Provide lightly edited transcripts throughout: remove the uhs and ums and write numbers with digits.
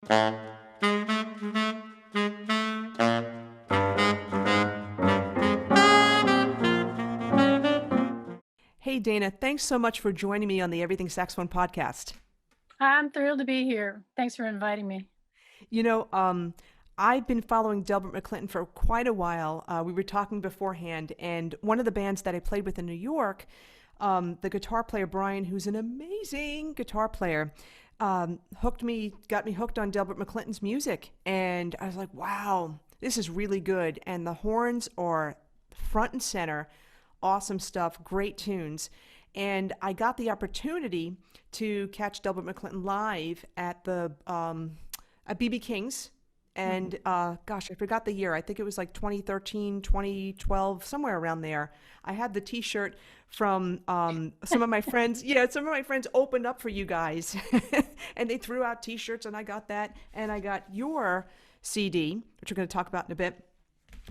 Hey, Dana, thanks so much for joining me on the Everything Saxophone podcast. I'm thrilled to be here. Thanks for inviting me. You know, I've been following Delbert McClinton for quite a while. We were talking beforehand, and one of the bands that I played with in New York, the guitar player Brian, who's an amazing guitar player, got me hooked on Delbert McClinton's music. And I was like, wow, this is really good. And the horns are front and center, awesome stuff, great tunes. And I got the opportunity to catch Delbert McClinton live at BB King's. Mhm. And gosh, I forgot the year. I think it was like 2013, 2012, somewhere around there. I had the T-shirt from some of my friends. Yeah, some of my friends opened up for you guys, and they threw out T-shirts, and I got that, and I got your CD, which we're going to talk about in a bit.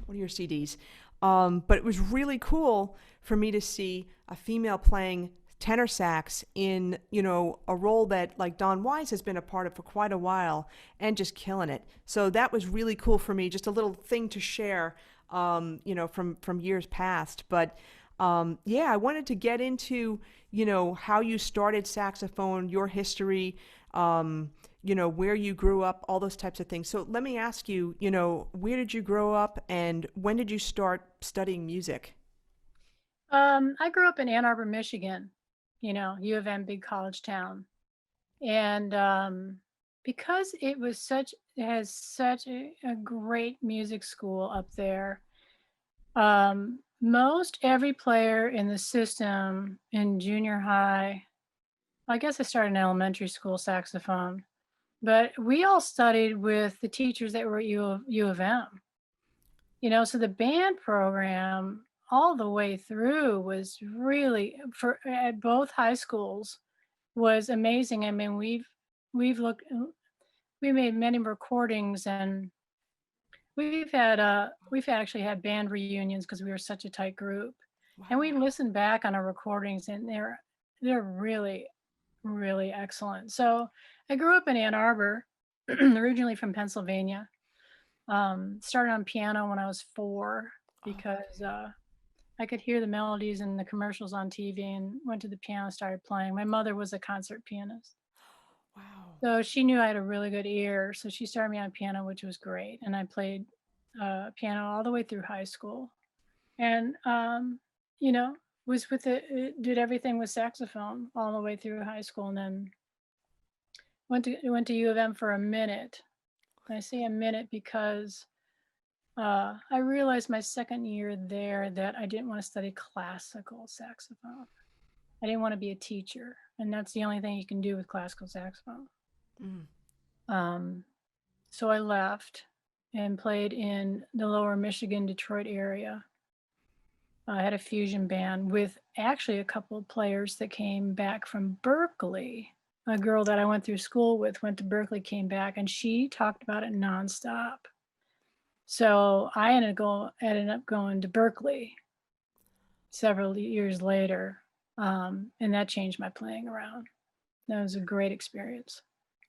What are your CDs? But it was really cool for me to see a female playing tenor sax in, a role that like Don Wise has been a part of for quite a while and just killing it. So that was really cool for me, just a little thing to share, from years past. But yeah, I wanted to get into, how you started saxophone, your history, where you grew up, all those types of things. So let me ask you, where did you grow up and when did you start studying music? I grew up in Ann Arbor, Michigan, U of M, big college town. And because it has such a great music school up there, most every player in the system in junior high, I guess I started in elementary school saxophone, but we all studied with the teachers that were at U of M. So the band program all the way through was really for at both high schools was amazing. I mean, we've looked we made many recordings, and we've actually had band reunions because we were such a tight group. And we Wow. listened back on our recordings, and they're really really excellent. So I grew up in Ann Arbor, originally from Pennsylvania. Started on piano when I was 4 Oh, because I could hear the melodies and the commercials on TV and went to the piano, started playing. My mother was a concert pianist. wow. So she knew I had a really good ear. So she started me on piano, which was great. And I played piano all the way through high school. And, you know, was with it, did everything with saxophone all the way through high school. And then went to U of M for a minute. I say a minute because I realized my second year there that I didn't want to study classical saxophone. I didn't want to be a teacher, and that's the only thing you can do with classical saxophone. Mm. Um, so I left and played in the lower Michigan, Detroit area. I had a fusion band with actually a couple of players that came back from Berkeley. A girl that I went through school with went to Berkeley, came back, and she talked about it nonstop. So I ended up going to Berkeley several years later, and that changed my playing around. That was a great experience.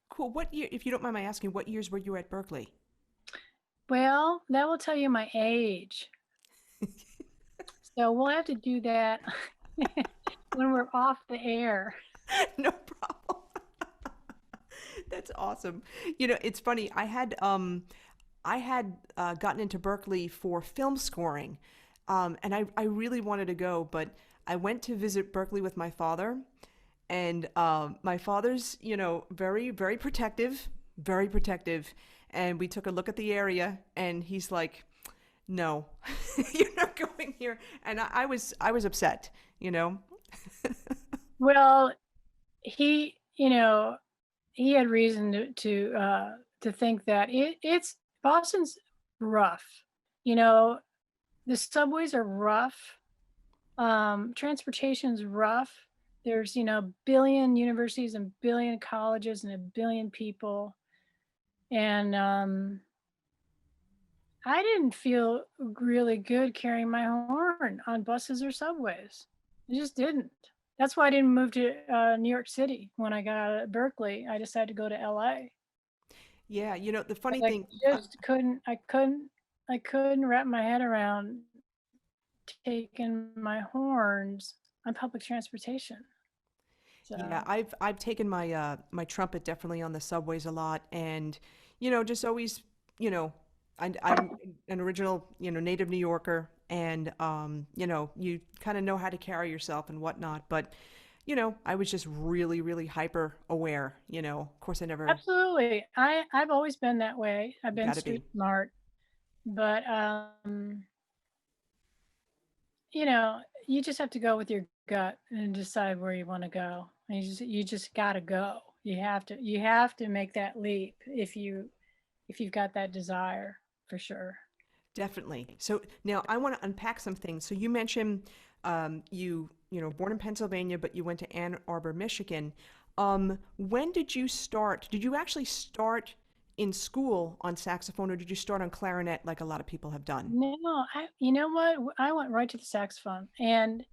Cool. What year, if you don't mind my asking, what years were you at Berkeley? Well, that will tell you my age. So we'll have to do that when we're off the air. No problem. That's awesome. It's funny. I had gotten into Berkeley for film scoring, and I really wanted to go, but I went to visit Berkeley with my father, and my father's very very protective, and we took a look at the area, and he's like, "No, you're not going here," and I was upset, you know. Well, he, he had reason to think that it's Boston's rough. You know, the subways are rough. Transportation's rough. There's, billion universities and billion colleges and a billion people. And I didn't feel really good carrying my horn on buses or subways. I just didn't. That's why I didn't move to New York City when I got out of Berkeley. I decided to go to LA. Yeah, the funny 'Cause I thing, just couldn't wrap my head around taking my horns on public transportation. yeah, So I've taken my trumpet definitely on the subways a lot, and just always, you know, I'm an original, native New Yorker, and you kind of know how to carry yourself and whatnot, but I was just really, really hyper aware. Of course, I never absolutely. I've always been that way. I've been got to be. street smart, but you just have to go with your gut and decide where you want to go. And you just got to go. You have to make that leap if you've got that desire for sure. Definitely. So now I want to unpack some things. So you mentioned born in Pennsylvania, but you went to Ann Arbor, Michigan. When did you start? Did you actually start in school on saxophone, or did you start on clarinet like a lot of people have done? No, you know what? I went right to the saxophone, and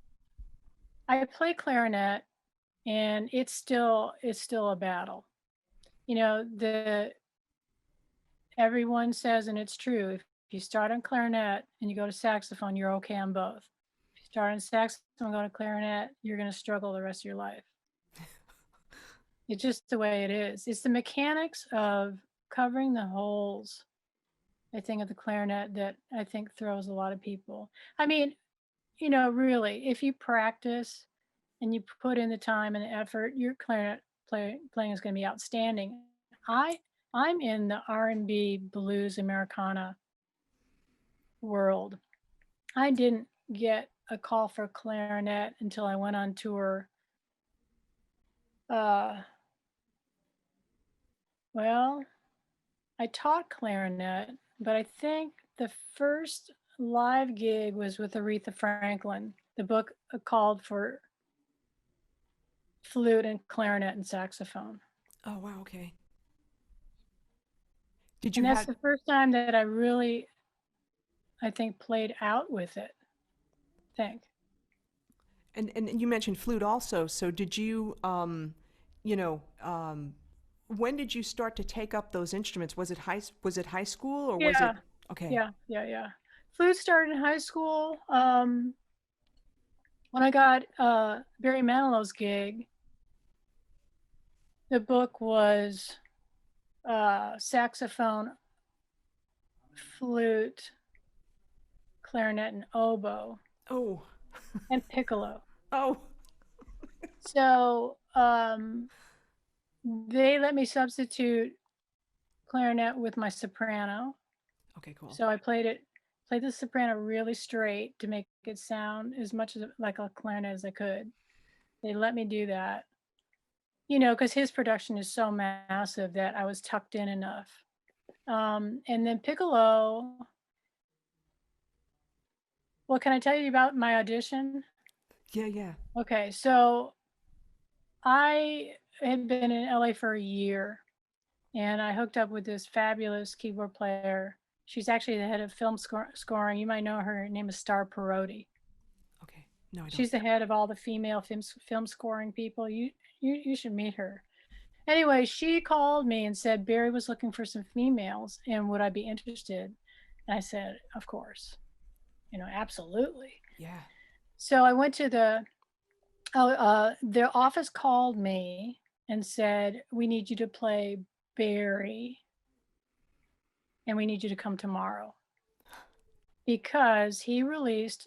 I play clarinet, and it's still a battle. The everyone says, and it's true, if you start on clarinet and you go to saxophone, you're okay on both. If you start on saxophone and go to clarinet, you're going to struggle the rest of your life. It's just the way it is. It's the mechanics of covering the holes, I think, of the clarinet that I think throws a lot of people. I mean, really, if you practice and you put in the time and the effort, your clarinet playing is going to be outstanding. I I'm in the R&B blues Americana world. I didn't get a call for clarinet until I went on tour. Uh, well, I taught clarinet, but I think the first live gig was with Aretha Franklin. The book called for flute and clarinet and saxophone. Oh, wow, okay. Did you And that's have the first time that I really, I think, played out with it. I think. and you mentioned flute also. So did you you know, when did you start to take up those instruments? Was it high school or was Yeah, it okay? yeah. Flute started in high school. When I got Barry Manilow's gig, the book was saxophone, flute, clarinet, and oboe, Oh, and piccolo. oh, So they let me substitute clarinet with my soprano. okay, cool. So I played the soprano really straight to make it sound as much like a clarinet as I could. They let me do that, because his production is so massive that I was tucked in enough. And then piccolo. Well, can I tell you about my audition? Yeah, yeah. Okay, so I had been in LA for a year, and I hooked up with this fabulous keyboard player. She's actually the head of film scoring. You might know her. Her name is Star Perotti. Okay. No, I don't. She's the head of all the female film scoring people. You should meet her. Anyway, she called me and said Barry was looking for some females, and would I be interested? And I said, of course, absolutely. Yeah. So I went to their office called me and said, we need you to play Barry, and we need you to come tomorrow, because he released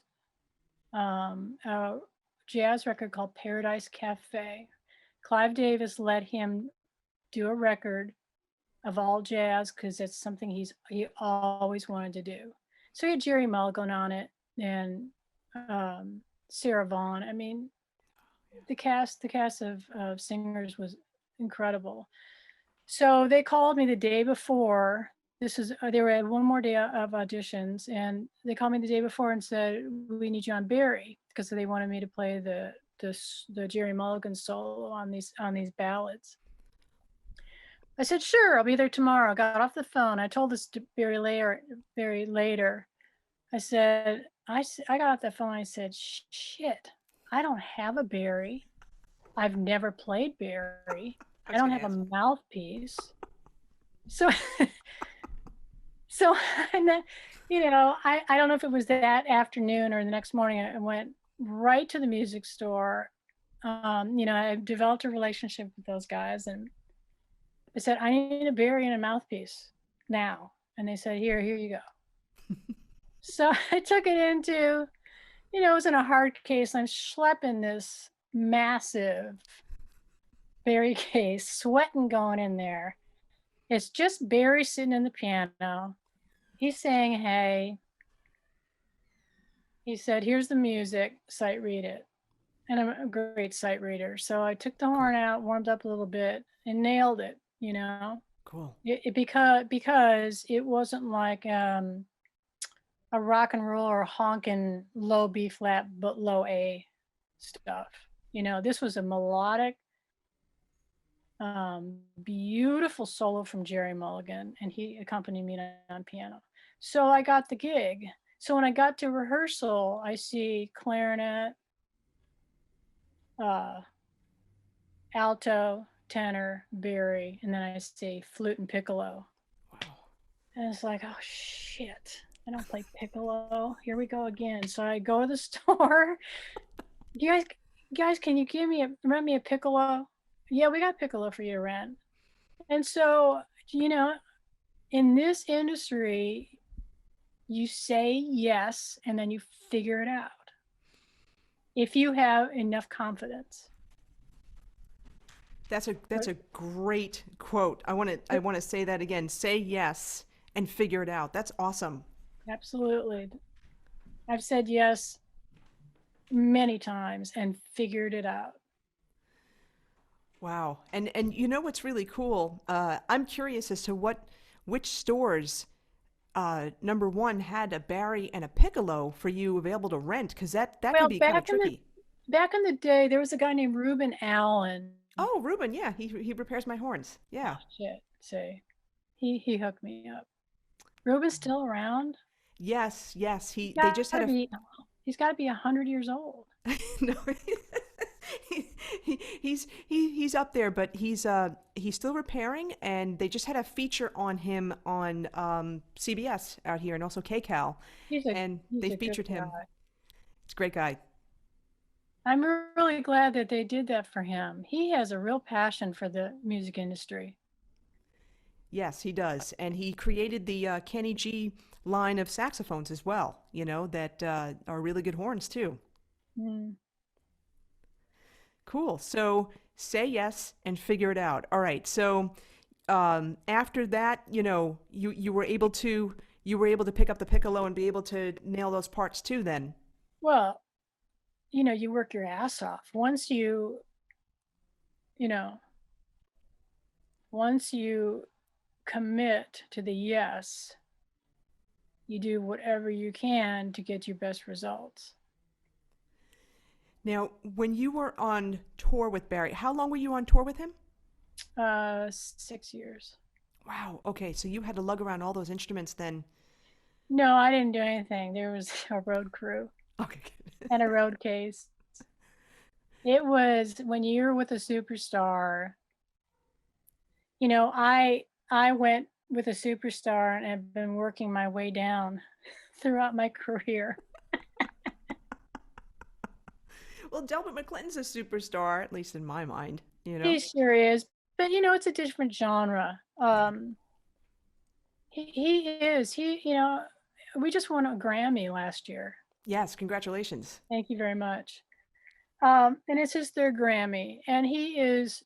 a jazz record called Paradise Cafe. Clive Davis let him do a record of all jazz because that's something he always wanted to do. So he had Jerry Mulligan on it, and Sarah Vaughan. I mean, the cast of singers was incredible. So they called me the day before. They were at one more day of auditions, and they called me the day before and said, we need you on Barry, because they wanted me to play the Jerry Mulligan solo on these ballads. I said, sure, I'll be there tomorrow. I got off the phone. I told this to Barry later. I said, I got off the phone. I said, shit, I don't have a Barry. I've never played Barry. I I was don't gonna have a ask. mouthpiece. So, so, and then, I don't know if it was that afternoon or the next morning, I went right to the music store. I developed a relationship with those guys, and I said, I need a Barry and a mouthpiece now. And they said, here you go. So I took it into, it was in a hard case. I'm schlepping this massive Barry case, sweating going in there. It's just Barry sitting in the piano. He's saying, hey, he said, here's the music, sight read it. And I'm a great sight reader. So I took the horn out, warmed up a little bit, and nailed it, Cool. because it wasn't like a rock and roll or honking low B flat, but low A stuff. This was a melodic, beautiful solo from Jerry Mulligan, and he accompanied me on piano. So I got the gig. So when I got to rehearsal, I see clarinet, alto, tenor, Barry, and then I see flute and piccolo. Wow. And it's like, oh shit, I don't play piccolo. Here we go again. So I go to the store. You guys, can you rent me a piccolo? Yeah, we got piccolo for you to rent. And so, in this industry, you say yes, and then you figure it out. If you have enough confidence. That's a great quote. I want to say that again. Say yes and figure it out. That's awesome. Absolutely. I've said yes many times and figured it out. Wow. And what's really cool? I'm curious as to which stores number one had a Barry and a piccolo for you available to rent, because that can be kind of tricky. Back in the day, there was a guy named Reuben Allen. Oh, Reuben, yeah, he repairs my horns. Yeah. Oh, shit. See, he hooked me up. Reuben's still around? Yes. They just had he's got to be 100 years old. No, he's up there, but he's still repairing, and they just had a feature on him on CBS out here, and also KCAL, and they featured him. It's a great guy. I'm really glad that they did that for him. He has a real passion for the music industry. Yes, he does, and he created the Kenny G line of saxophones as well. That are really good horns too. Mm. Cool. So say yes and figure it out. All right. So after that, you were able to pick up the piccolo and be able to nail those parts too. Then. Well, you work your ass off. Once you commit to the yes, you do whatever you can to get your best results. Now, when you were on tour with Barry, how long were you on tour with him? 6 years. Wow. Okay. So you had to lug around all those instruments then. No, I didn't do anything. There was a road crew. Okay. And a road case. It was when you're with a superstar. I went with a superstar and have been working my way down throughout my career. Well, Delbert McClinton's a superstar, at least in my mind. He sure is, but it's a different genre. He is. We just won a Grammy last year. Yes, congratulations. Thank you very much. And it's his third Grammy, and he is.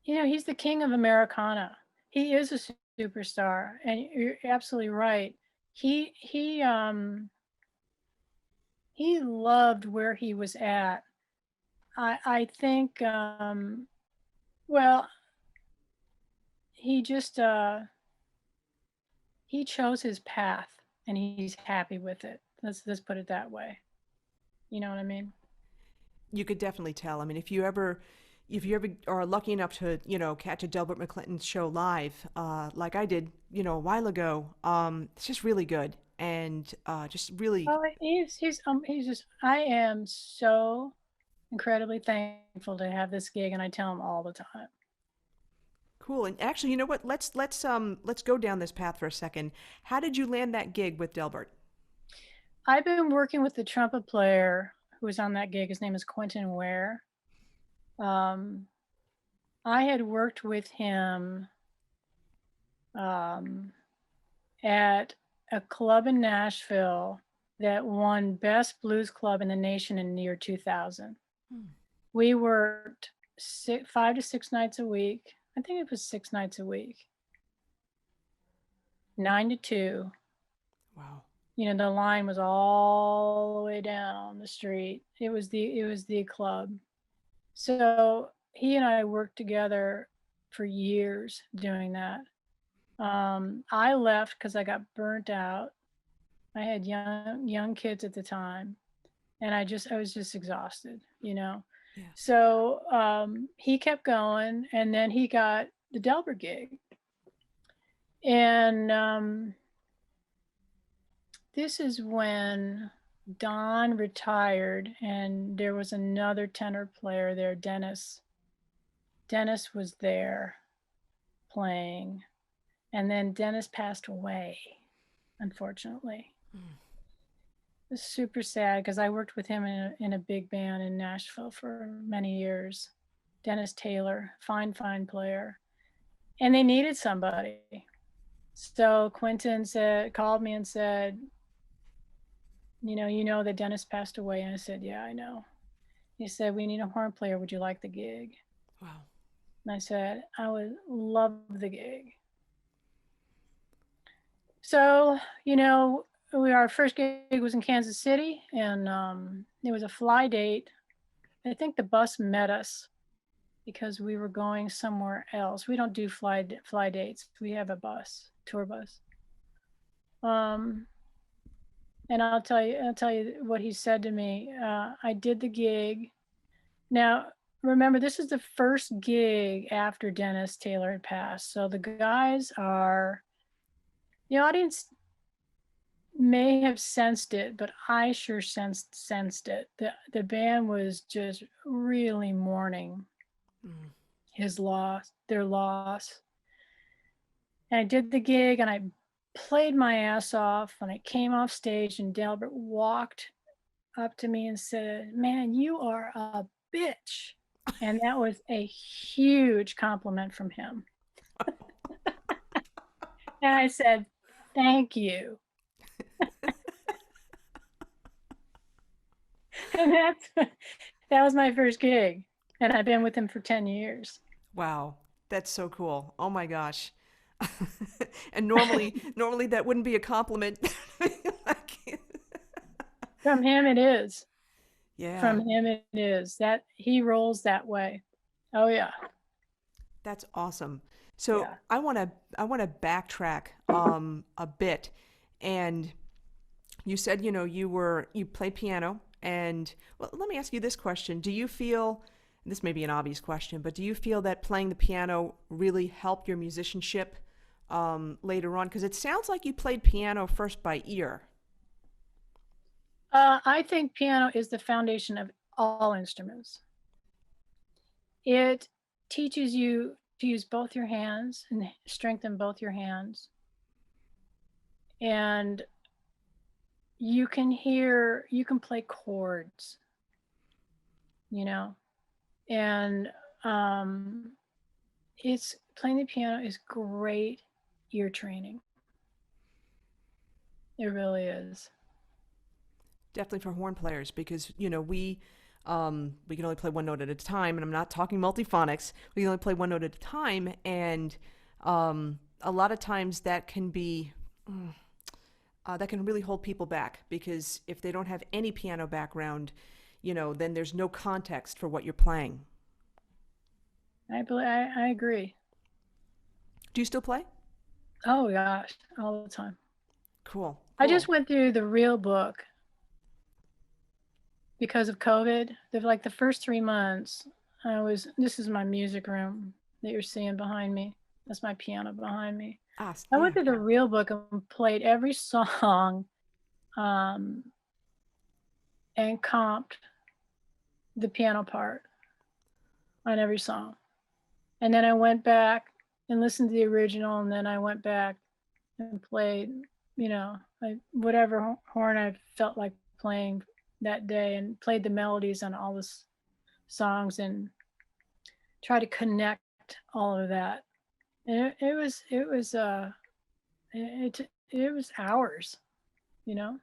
He's the king of Americana. He is a superstar, and you're absolutely right. He loved where he was at. I think, well, he just, he chose his path, and he's happy with it. Let's put it that way. You know what I mean? You could definitely tell. I mean, if you ever are lucky enough to, catch a Delbert McClinton show live, like I did, a while ago, it's just really good. And just really. Oh, he's just. I am so incredibly thankful to have this gig, and I tell him all the time. Cool. And actually, you know what? Let's go down this path for a second. How did you land that gig with Delbert? I've been working with the trumpet player who was on that gig. His name is Quentin Ware. Um, I had worked with him at a club in Nashville that won Best Blues Club in the Nation in the year 2000. We worked 5 to 6 nights a week. I think it was 6 nights a week, 9 to 2. Wow. You know, the line was all the way down the street. It was the club. So he and I worked together for years doing that. I left because I got burnt out. I had young kids at the time, and I was just exhausted, you know. Yeah. So he kept going, and then he got the Delbert gig, and this is when Don retired, and there was another tenor player there, Dennis. Dennis was there playing, and then Dennis passed away, unfortunately. It was super sad because I worked with him in a big band in Nashville for many years. Dennis Taylor, fine player, and they needed somebody. So Quentin called me and said, you know that Dennis passed away. And I said, yeah, I know. He said, we need a horn player. Would you like the gig? Wow. And I said, I would love the gig. So, our first gig was in Kansas City, and it was a fly date. I think the bus met us because we were going somewhere else. We don't do fly dates. We have a tour bus. And I'll tell you what he said to me. I did the gig. Now, remember, this is the first gig after Dennis Taylor had passed. So the audience may have sensed it, but I sure sensed it. The band was just really mourning their loss. And I did the gig, and I played my ass off, and I came off stage, and Delbert walked up to me and said, man, you are a bitch. And that was a huge compliment from him. And I said, thank you. And that was my first gig, and I've been with him for 10 years. Wow, that's so cool. Oh my gosh. And normally that wouldn't be a compliment. From him it is. Yeah. From him it is. That he rolls that way. Oh yeah. That's awesome. So Yeah. I want to backtrack a bit. And you said, you played piano, and well, let me ask you this question. Do you feel, this may be an obvious question, but do you feel that playing the piano really helped your musicianship later on? Because it sounds like you played piano first by ear. I think piano is the foundation of all instruments. It teaches you to use both your hands and strengthen both your hands. And you can play chords, and playing the piano is great ear training. It really is. Definitely for horn players, because we can only play one note at a time, and I'm not talking multiphonics. We can only play one note at a time, and a lot of times that can be that can really hold people back, because if they don't have any piano background, then there's no context for what you're playing. I agree. Do you still play? Oh gosh, all the time. Cool. I just went through the real book because of COVID. The first 3 months, this is my music room that you're seeing behind me. That's my piano behind me. I went through the real book and played every song, and comped the piano part on every song. And then I went back and listened to the original, and then I went back and played, whatever horn I felt like playing that day, and played the melodies on all the songs and try to connect all of that. And it was hours, you know,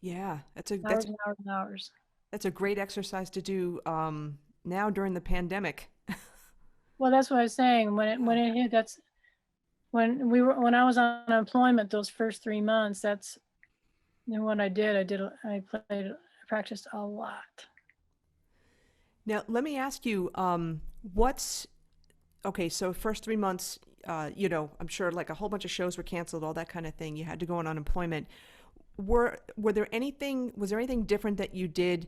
Yeah, hours and hours and hours. that's a great exercise to do now during the pandemic. Well, that's what I was saying. When Yeah. it hit, that's when I was on unemployment those first 3 months. That's what I did. I practiced a lot. Now, let me ask you, what's okay? So, first 3 months, I'm sure like a whole bunch of shows were canceled, all that kind of thing. You had to go on unemployment. Was there anything different that you did,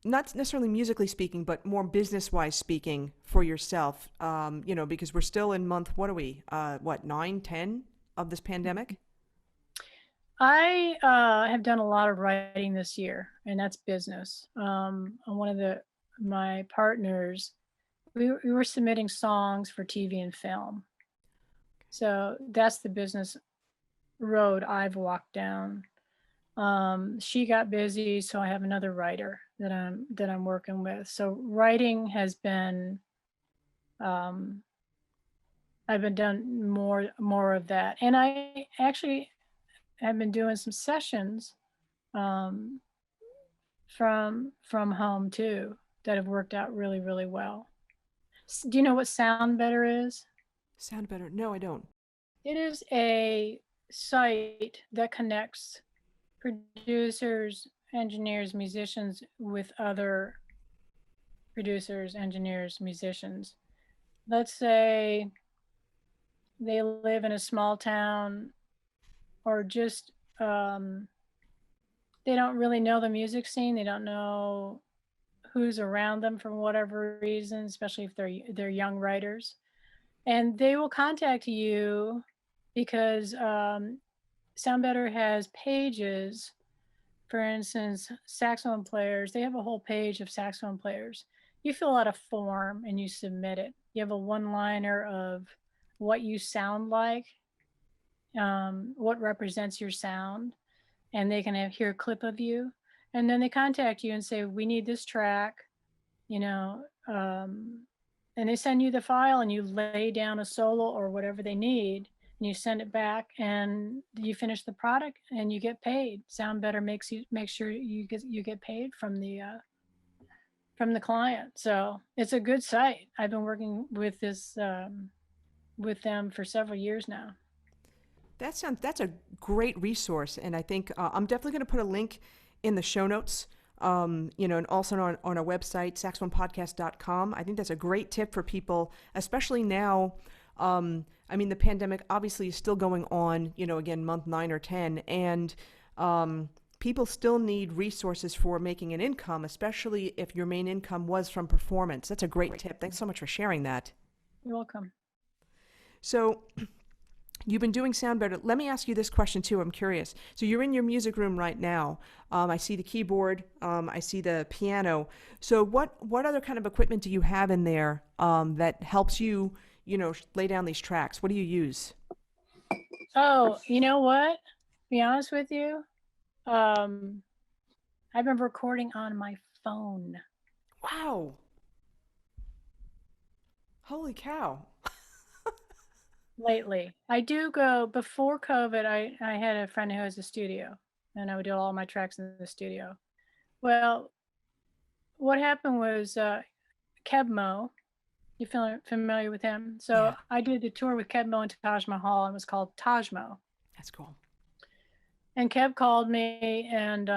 not necessarily musically speaking, but more business wise speaking for yourself? Because we're still in month, what are we? What, 9, 10 of this pandemic? I have done a lot of writing this year, and that's business. One of my partners, we were submitting songs for TV and film. So that's the business road I've walked down. She got busy, so I have another writer that I'm working with. So writing has been, um, I've been done more of that, and I actually have been doing some sessions um, from home too that have worked out really really well. Do you know what Sound Better is? Sound better? No, I don't. It is a site that connects producers, engineers, musicians with other producers, engineers, musicians. Let's say they live in a small town, or just they don't really know the music scene. They don't know who's around them for whatever reason, especially if they're young writers. And they will contact you because Sound Better has pages. For instance, saxophone players, they have a whole page of saxophone players. You fill out a form and you submit it. You have a one-liner of what you sound like, what represents your sound, and they can hear a clip of you. And then they contact you and say, we need this track, you know, and they send you the file, and you lay down a solo or whatever they need, and you send it back, and you finish the product and you get paid. Sound Better make sure you get paid from the client. So it's a good site. I've been working with with them for several years now. That's a great resource, and I think I'm definitely going to put a link in the show notes. And also on our website, saxophonepodcast.com. I think that's a great tip for people, especially now. The pandemic obviously is still going on, again, month 9 or 10, and people still need resources for making an income, especially if your main income was from performance. That's a great tip. Thanks so much for sharing that. You're welcome. So, you've been doing Sound Better. Let me ask you this question too. I'm curious. So you're in your music room right now. I see the keyboard. I see the piano. So what other kind of equipment do you have in there that helps you, lay down these tracks? What do you use? Oh, you know what? Be honest with you. I've been recording on my phone Wow. Holy cow. lately. I do go before COVID. I had a friend who has a studio, and I would do all my tracks in the studio. Well, what happened was Kebmo. You feel familiar with him? Yeah, So I did a tour with Kebmo and Taj Mahal, and it was called Tajmo. that's cool. And Kev called me and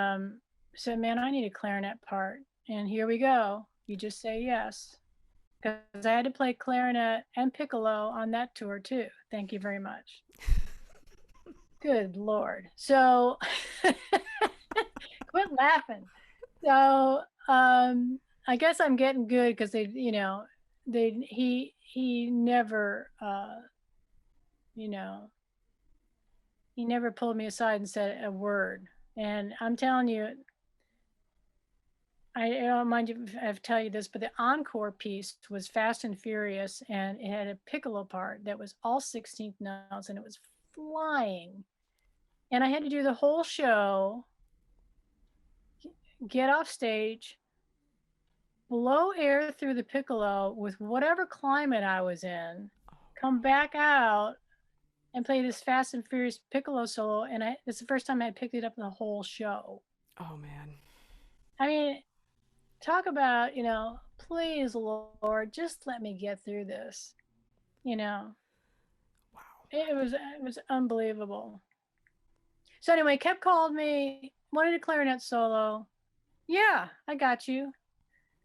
said, "Man, I need a clarinet part." And here we go. You just say yes. Because I had to play clarinet and piccolo on that tour too. Thank you very much. Good Lord. So quit laughing. So I guess I'm getting good because he never you know he never pulled me aside and said a word. And I'm telling you, I don't mind if I tell you this, but the encore piece was Fast and Furious, and it had a piccolo part that was all 16th notes, and it was flying. And I had to do the whole show, get off stage, blow air through the piccolo with whatever climate I was in, come back out, and play this Fast and Furious piccolo solo. And it's the first time I had picked it up the whole show. Oh man. I mean, talk about, please, Lord, just let me get through this. You know, Wow. it was unbelievable. So anyway, Kev called me, wanted a clarinet solo. Yeah, I got you.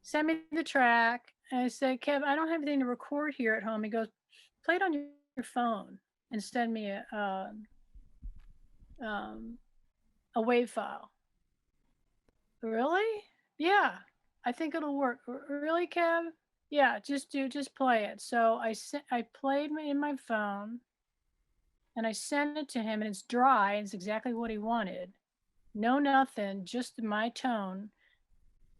Send me the track. And I said, Kev, I don't have anything to record here at home. He goes, play it on your phone and send me a WAV file. Really? Yeah, I think it'll work. Really, Kev? Yeah, just play it. So I played in my phone, and I sent it to him, and it's dry. And it's exactly what he wanted. No, nothing, just my tone.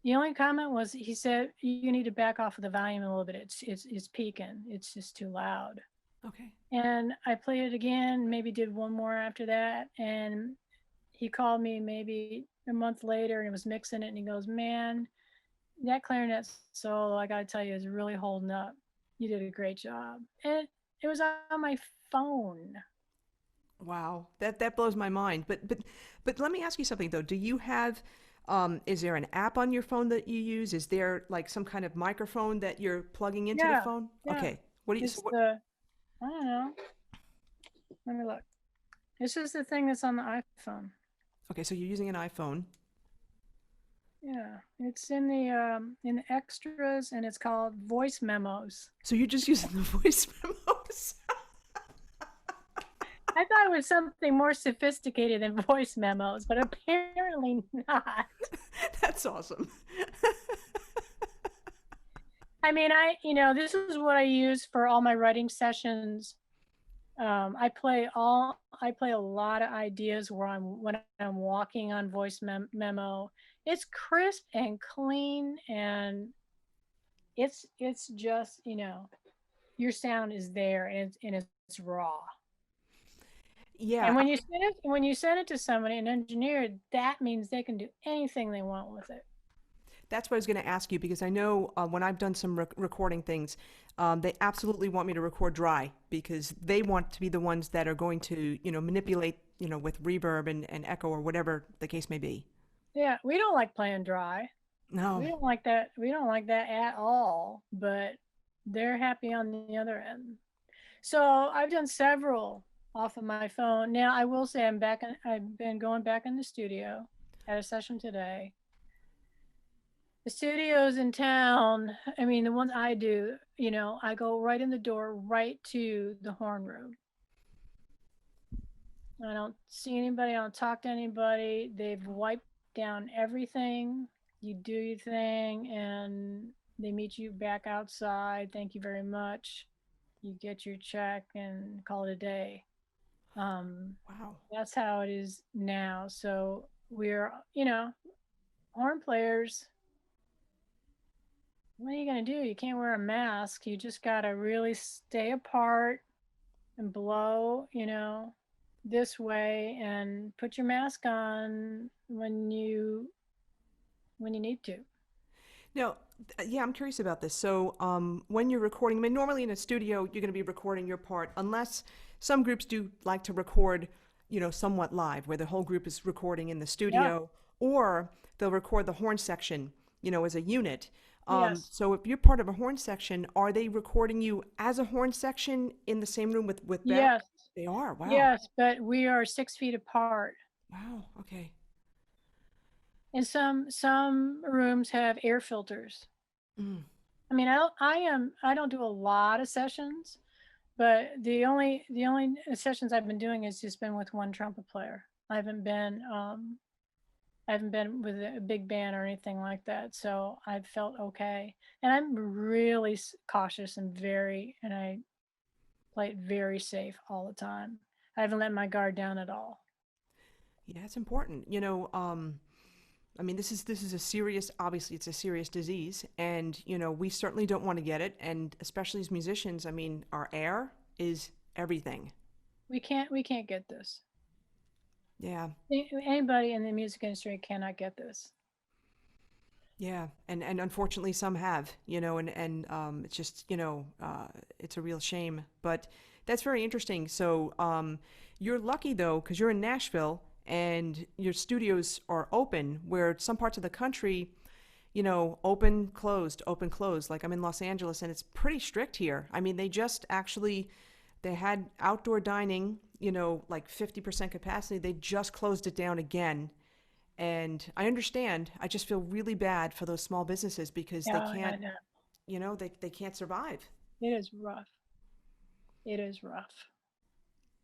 The only comment was he said you need to back off of the volume a little bit. It's peaking. It's just too loud. Okay. And I played it again. Maybe did one more after that, and he called me maybe a month later and was mixing it, and he goes, man, that clarinet solo, I gotta tell you, is really holding up. You did a great job. And it was on my phone. Wow. That blows my mind. But let me ask you something though. Do you have is there an app on your phone that you use? Is there like some kind of microphone that you're plugging into the Yeah, phone? yeah. Okay. What do you It's I don't know. Let me look. This is the thing that's on the iPhone. Okay, so you're using an iPhone. Yeah, it's in the extras, and it's called Voice Memos. So you're just using the voice memos. I thought it was something more sophisticated than voice memos, but apparently not. That's awesome. I mean, this is what I use for all my writing sessions. I play a lot of ideas when I'm walking on voice memo. It's crisp and clean, and it's just, your sound is there, and it's raw. Yeah, And when you send it to somebody, an engineer, that means they can do anything they want with it. that's what I was going to ask you because I know when I've done some recording things, they absolutely want me to record dry because they want to be the ones that are going to, manipulate, with reverb and echo or whatever the case may be. Yeah, we don't like playing dry. No. We don't like that. We don't like that at all. But they're happy on the other end. So I've done several off of my phone. Now I will say I've been going back in the studio. Had a session today. The studios in town, I mean, the ones I do, I go right in the door, right to the horn room. I don't see anybody. I don't talk to anybody. They've wiped down everything. You do your thing, and they meet you back outside. Thank you very much. You get your check and call it a day. Wow. That's how it is now. So we're, horn players. What are you going to do? You can't wear a mask. You just got to really stay apart and blow, this way, and put your mask on when you need to. Now, yeah, I'm curious about this. So, when you're recording, I mean, normally in a studio, you're going to be recording your part, unless some groups do like to record, somewhat live, where the whole group is recording in the studio, or they'll record the horn section, as a unit. Yes. So if you're part of a horn section, are they recording you as a horn section in the same room with back? Yes. They are. Wow. Yes, but we are 6 feet apart. Wow. Okay. And some rooms have air filters. Mm. I mean, I don't do a lot of sessions, but the only sessions I've been doing has just been with one trumpet player. I haven't been with a big band or anything like that, so I've felt okay. And I'm really cautious and I play it very safe all the time. I haven't let my guard down at all. Yeah, it's important. I mean, this is a serious, obviously it's a serious disease, and we certainly don't want to get it, and especially as musicians, I mean, our air is everything. We can't get this. Yeah. Anybody in the music industry cannot get this. Yeah, and unfortunately some have, and it's just, it's a real shame. But that's very interesting. So you're lucky though, because you're in Nashville and your studios are open, where some parts of the country, open, closed, open, closed. Like I'm in Los Angeles and it's pretty strict here. I mean, they had outdoor dining, like 50% capacity. They just closed it down again. And I understand. I just feel really bad for those small businesses because they Yeah, I can't, know. they can't survive. It is rough. It is rough.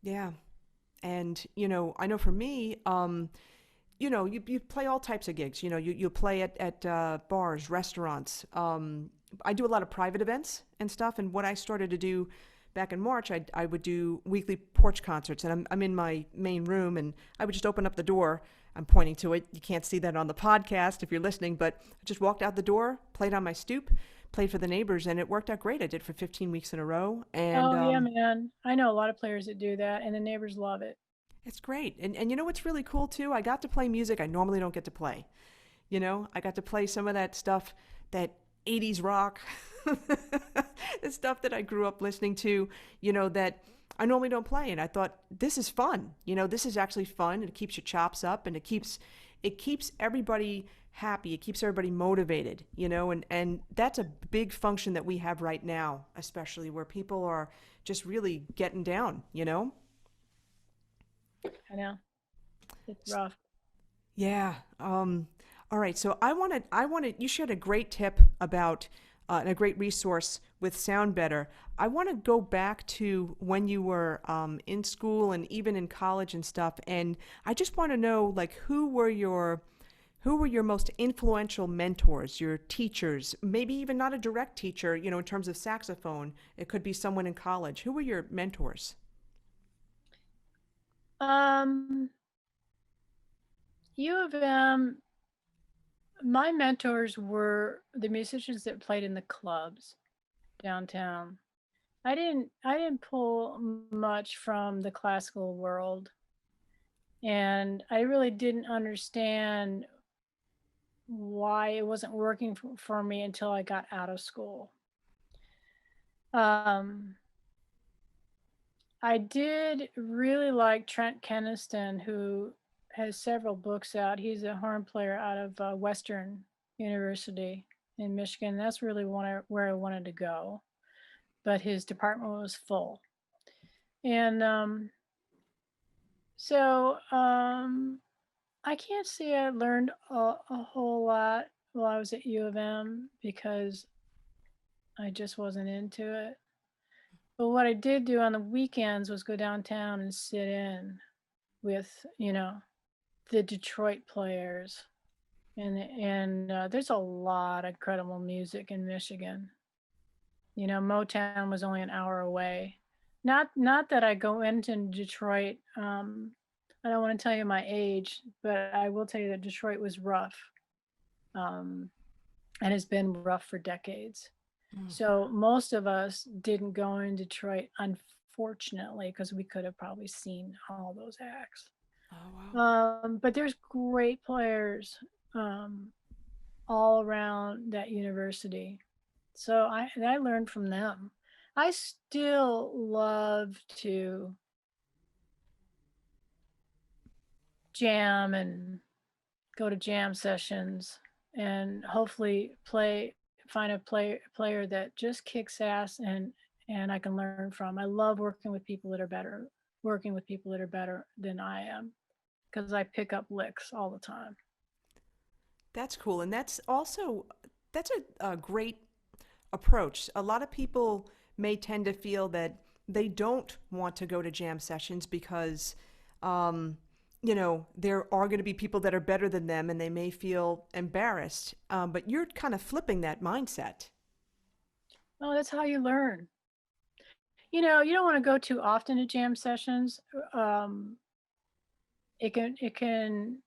Yeah. And, I know for me, you play all types of gigs. You play at bars, restaurants. I do a lot of private events and stuff. And what I started to do back in March, I would do weekly porch concerts. And I'm in my main room and I would just open up the door. I'm pointing to it. You can't see that on the podcast if you're listening, but I just walked out the door, played on my stoop, played for the neighbors, and it worked out great. I did for 15 weeks in a row. And Oh yeah, man. I know a lot of players that do that, and the neighbors love it. it's great. And you know what's really cool too? I got to play music I normally don't get to play. I got to play some of that stuff, that 80s rock, the stuff that I grew up listening to, that I normally don't play. And I thought, this is fun. This is actually fun. It keeps your chops up and it keeps everybody happy. It keeps everybody motivated, and that's a big function that we have right now, especially where people are just really getting down. I know. It's rough. Yeah. All right. So you shared a great tip about and a great resource with Sound Better. I want to go back to when you were in school and even in college and stuff. And I just want to know, like, who were your most influential mentors, your teachers, maybe even not a direct teacher, in terms of saxophone. It could be someone in college. Who were your mentors? Um, U of M, my mentors were the musicians that played in the clubs downtown. I didn't pull much from the classical world, and I really didn't understand why it wasn't working for me until I got out of school. Um, I did really like Trent Keniston, who has several books out. He's a horn player out of Western University in Michigan. That's really where I wanted to go, but his department was full. And so I can't say I learned a whole lot while I was at U of M because I just wasn't into it. But what I did do on the weekends was go downtown and sit in with, the Detroit players. And there's a lot of incredible music in Michigan. Motown was only an hour away. Not that I go into Detroit. I don't want to tell you my age, but I will tell you that Detroit was rough, and has been rough for decades. Mm. So most of us didn't go in Detroit, unfortunately, because we could have probably seen all those acts. Oh, wow. But there's great players all around that university. So I learned from them. I still love to jam and go to jam sessions and hopefully find a player that just kicks ass and I can learn from. I love working with people that are better than I am because I pick up licks all the time. That's cool. And that's a great approach. A lot of people may tend to feel that they don't want to go to jam sessions because, there are going to be people that are better than them and they may feel embarrassed. But you're kind of flipping that mindset. Oh, that's how you learn. You don't want to go too often to jam sessions. It can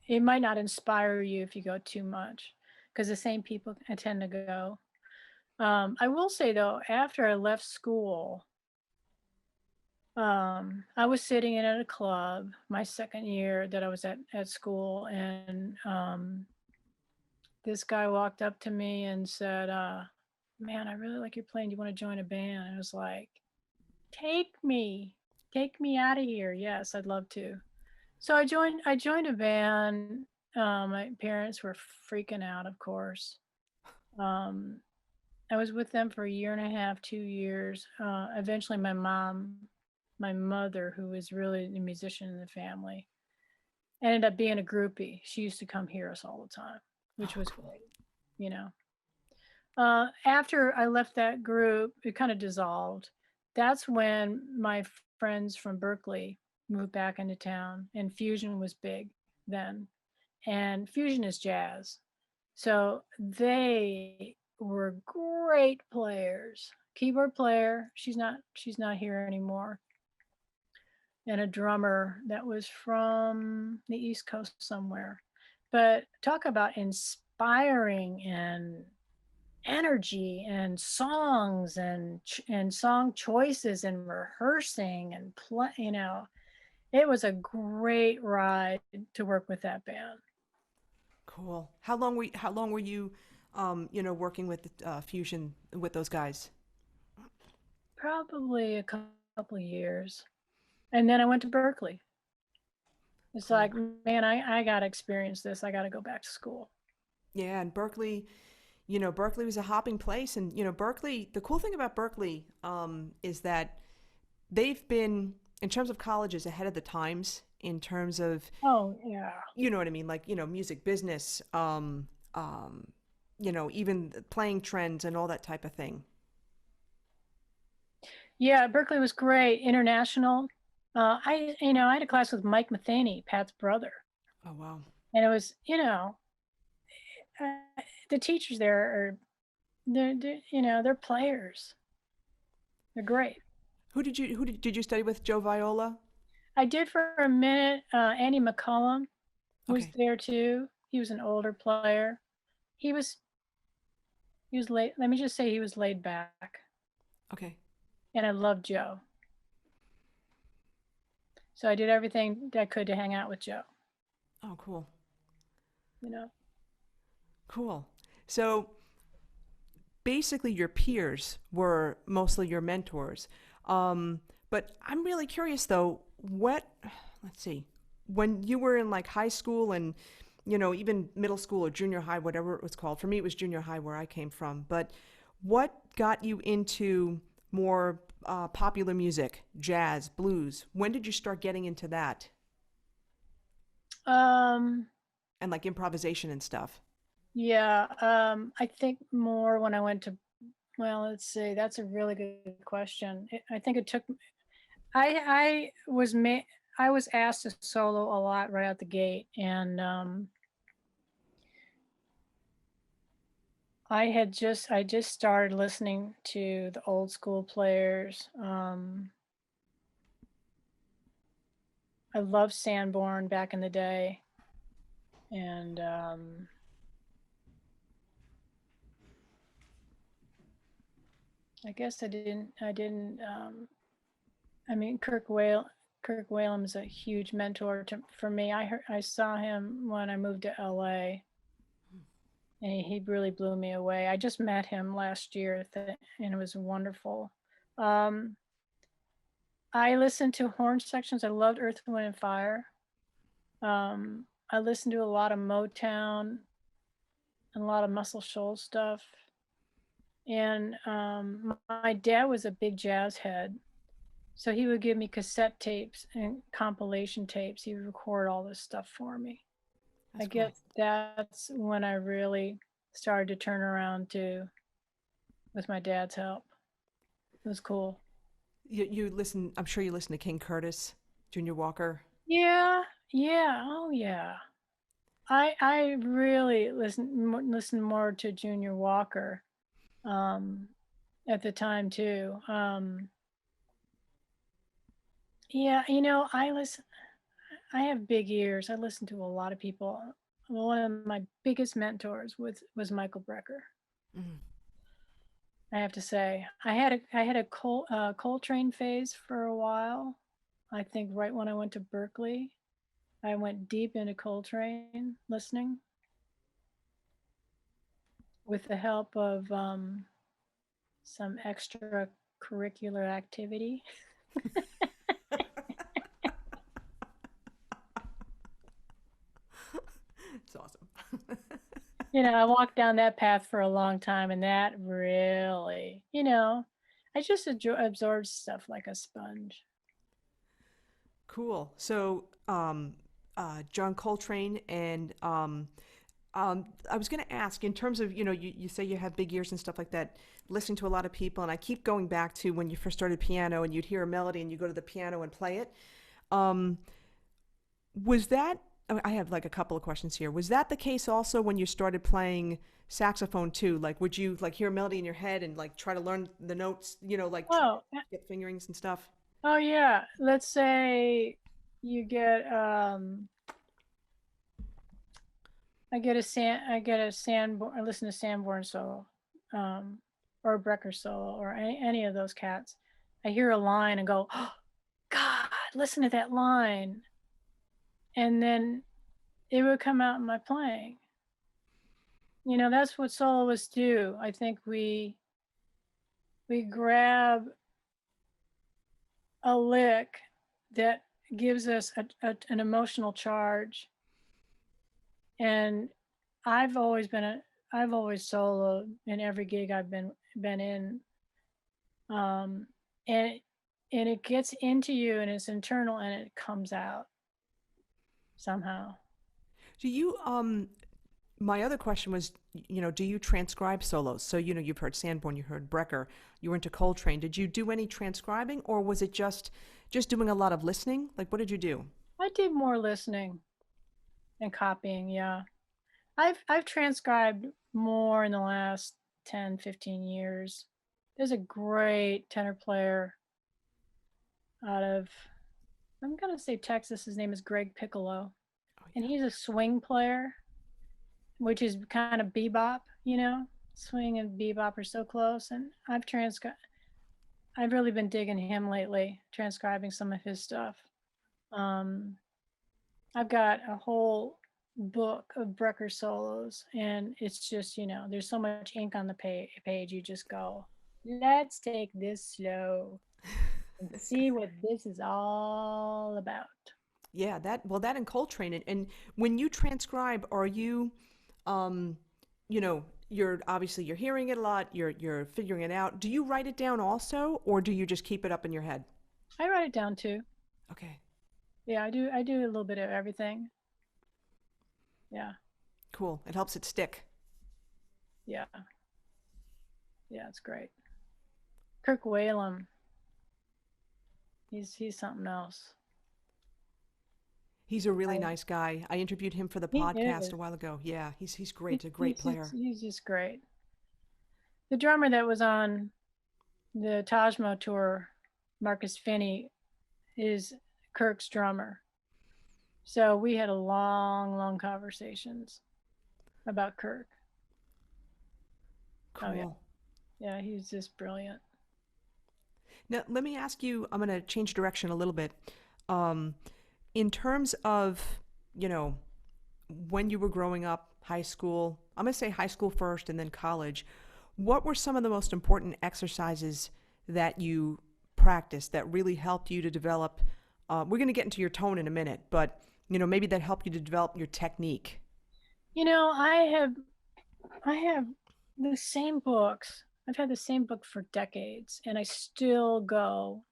it might not inspire you if you go too much, because the same people tend to go. I will say though, after I left school, I was sitting in at a club my second year that I was at school, and this guy walked up to me and said, "Man, I really like your playing. Do you want to join a band?" And I was like, take me out of here. Yes, I'd love to." So I joined a band. My parents were freaking out, of course. Um, I was with them for a year and a half, 2 years. Eventually, my mother, who was really the musician in the family, ended up being a groupie. She used to come hear us all the time, which Oh, was cool. great, you know. After I left that group, it kind of dissolved. That's when my friends from Berkeley moved back into town, and fusion was big then. And fusion is jazz. So they were great players. Keyboard player, she's not here anymore. And a drummer that was from the East Coast somewhere. But talk about inspiring and energy and songs and song choices and rehearsing and play, it was a great ride to work with that band. Cool. How long were you, working with fusion with those guys? Probably a couple of years. And then I went to Berkeley. It's Cool. like, man, I got to experience this. I got to go back to school. Yeah, and Berkeley, Berkeley was a hopping place, and Berkeley. The cool thing about Berkeley is that they've been, in terms of colleges, ahead of the times in terms of, Oh, yeah. you know what I mean, like music business, even playing trends and all that type of thing. Yeah, Berkeley was great. International. I had a class with Mike Matheny, Pat's brother. Oh wow. And it was, the teachers there are, they're players. They're great. Did you study with? Joe Viola? I did for a minute. Andy McCullum was Okay. there too. He was an older player. He was he was late. Let me just say he was laid back, Okay. and I loved Joe. So I did everything that I could to hang out with Joe. Oh, cool. You know. Cool. So basically, your peers were mostly your mentors. But I'm really curious though, let's see, when you were in like high school and, even middle school or junior high, whatever it was called. For me, it was junior high where I came from. But what got you into more popular music, jazz, blues? When did you start getting into that Um. and like improvisation and stuff? Yeah. I think more when I went to. Well, let's see. That's a really good question. I think it took. I was I was asked to solo a lot right out the gate, and I just started listening to the old school players. I loved Sanborn back in the day, and I guess I didn't. I mean, Kirk Whalum is a huge mentor for me. I saw him when I moved to LA, and he really blew me away. I just met him last year, and it was wonderful. Um, I listened to horn sections. I loved Earth, Wind, and Fire. I listened to a lot of Motown and a lot of Muscle Shoals stuff. And my dad was a big jazz head. So he would give me cassette tapes and compilation tapes. He would record all this stuff for me. I That's cool. guess that's when I really started to turn around too, with my dad's help. It was cool. You listen, I'm sure you listen to King Curtis, Junior Walker. Yeah, yeah, oh yeah. I really listen more to Junior Walker um, at the time too. Yeah, I listen. I have big ears. I listen to a lot of people. One of my biggest mentors was Michael Brecker. Mhm. I have to say, I had a Coltrane phase for a while. I think right when I went to Berkeley, I went deep into Coltrane listening with the help of some extracurricular activity. It's awesome. I walked down that path for a long time, and that really, I just absorbed stuff like a sponge. Cool. So, John Coltrane and I was going to ask in terms of, you say you have big ears and stuff like that, listening to a lot of people, and I keep going back to when you first started piano and you'd hear a melody and you go to the piano and play it. Um, was that, I have like a couple of questions here. Was that the case also when you started playing saxophone too? Like, would you like hear a melody in your head and like try to learn the notes, like try Oh, to get fingerings and stuff? oh yeah. Let's say you get I I listen to Sanborn solo, or a Brecker solo, or any of those cats. I hear a line and go, oh, God, listen to that line. And then it would come out in my playing. That's what soloists do. I think we grab a lick that gives us an emotional charge. And I've always soloed in every gig I've been in. And it gets into you and it's internal and it comes out somehow. Do you, my other question was, do you transcribe solos? So, you've heard Sanborn, you heard Brecker, you were into Coltrane. Did you do any transcribing, or was it just doing a lot of listening? Like, what did you do? I did more listening and copying, yeah. I've transcribed more in the last 10, 15 years. There's a great tenor player out of, I'm going to say Texas. His name is Greg Piccolo. Oh, And yeah. he's a swing player, which is kind of bebop, swing and bebop are so close. And I've really been digging him lately, transcribing some of his stuff. I've got a whole book of Brecker solos, and it's just, there's so much ink on the page. You just go, let's take this slow and see what this is all about. Yeah, that and Coltrane. And when you transcribe, are you, um, you're obviously you're hearing it a lot, you're figuring it out. Do you write it down also, or do you just keep it up in your head? I write it down too. Okay, Yeah, I do a little bit of everything. Yeah, cool. It helps it stick. yeah, yeah, it's great. Kirk Whalum, he's something else. He's a really I, nice guy. I interviewed him for the he podcast is. a while ago. Yeah, he's great. A great player. He's just great. The drummer that was on the Tajmo tour, Marcus Finney, is Kirk's drummer. So we had a long conversations about Kirk. Cool. Oh yeah, yeah, he's just brilliant. Now, let me ask you, I'm going to change direction a little bit. Um, in terms of, you know, when you were growing up, high school, I'm going to say high school first and then college, what were some of the most important exercises that you practiced that really helped you to develop? We're going to get into your tone in a minute, but, maybe that helped you to develop your technique. I have the same books. I've had the same book for decades, and I still go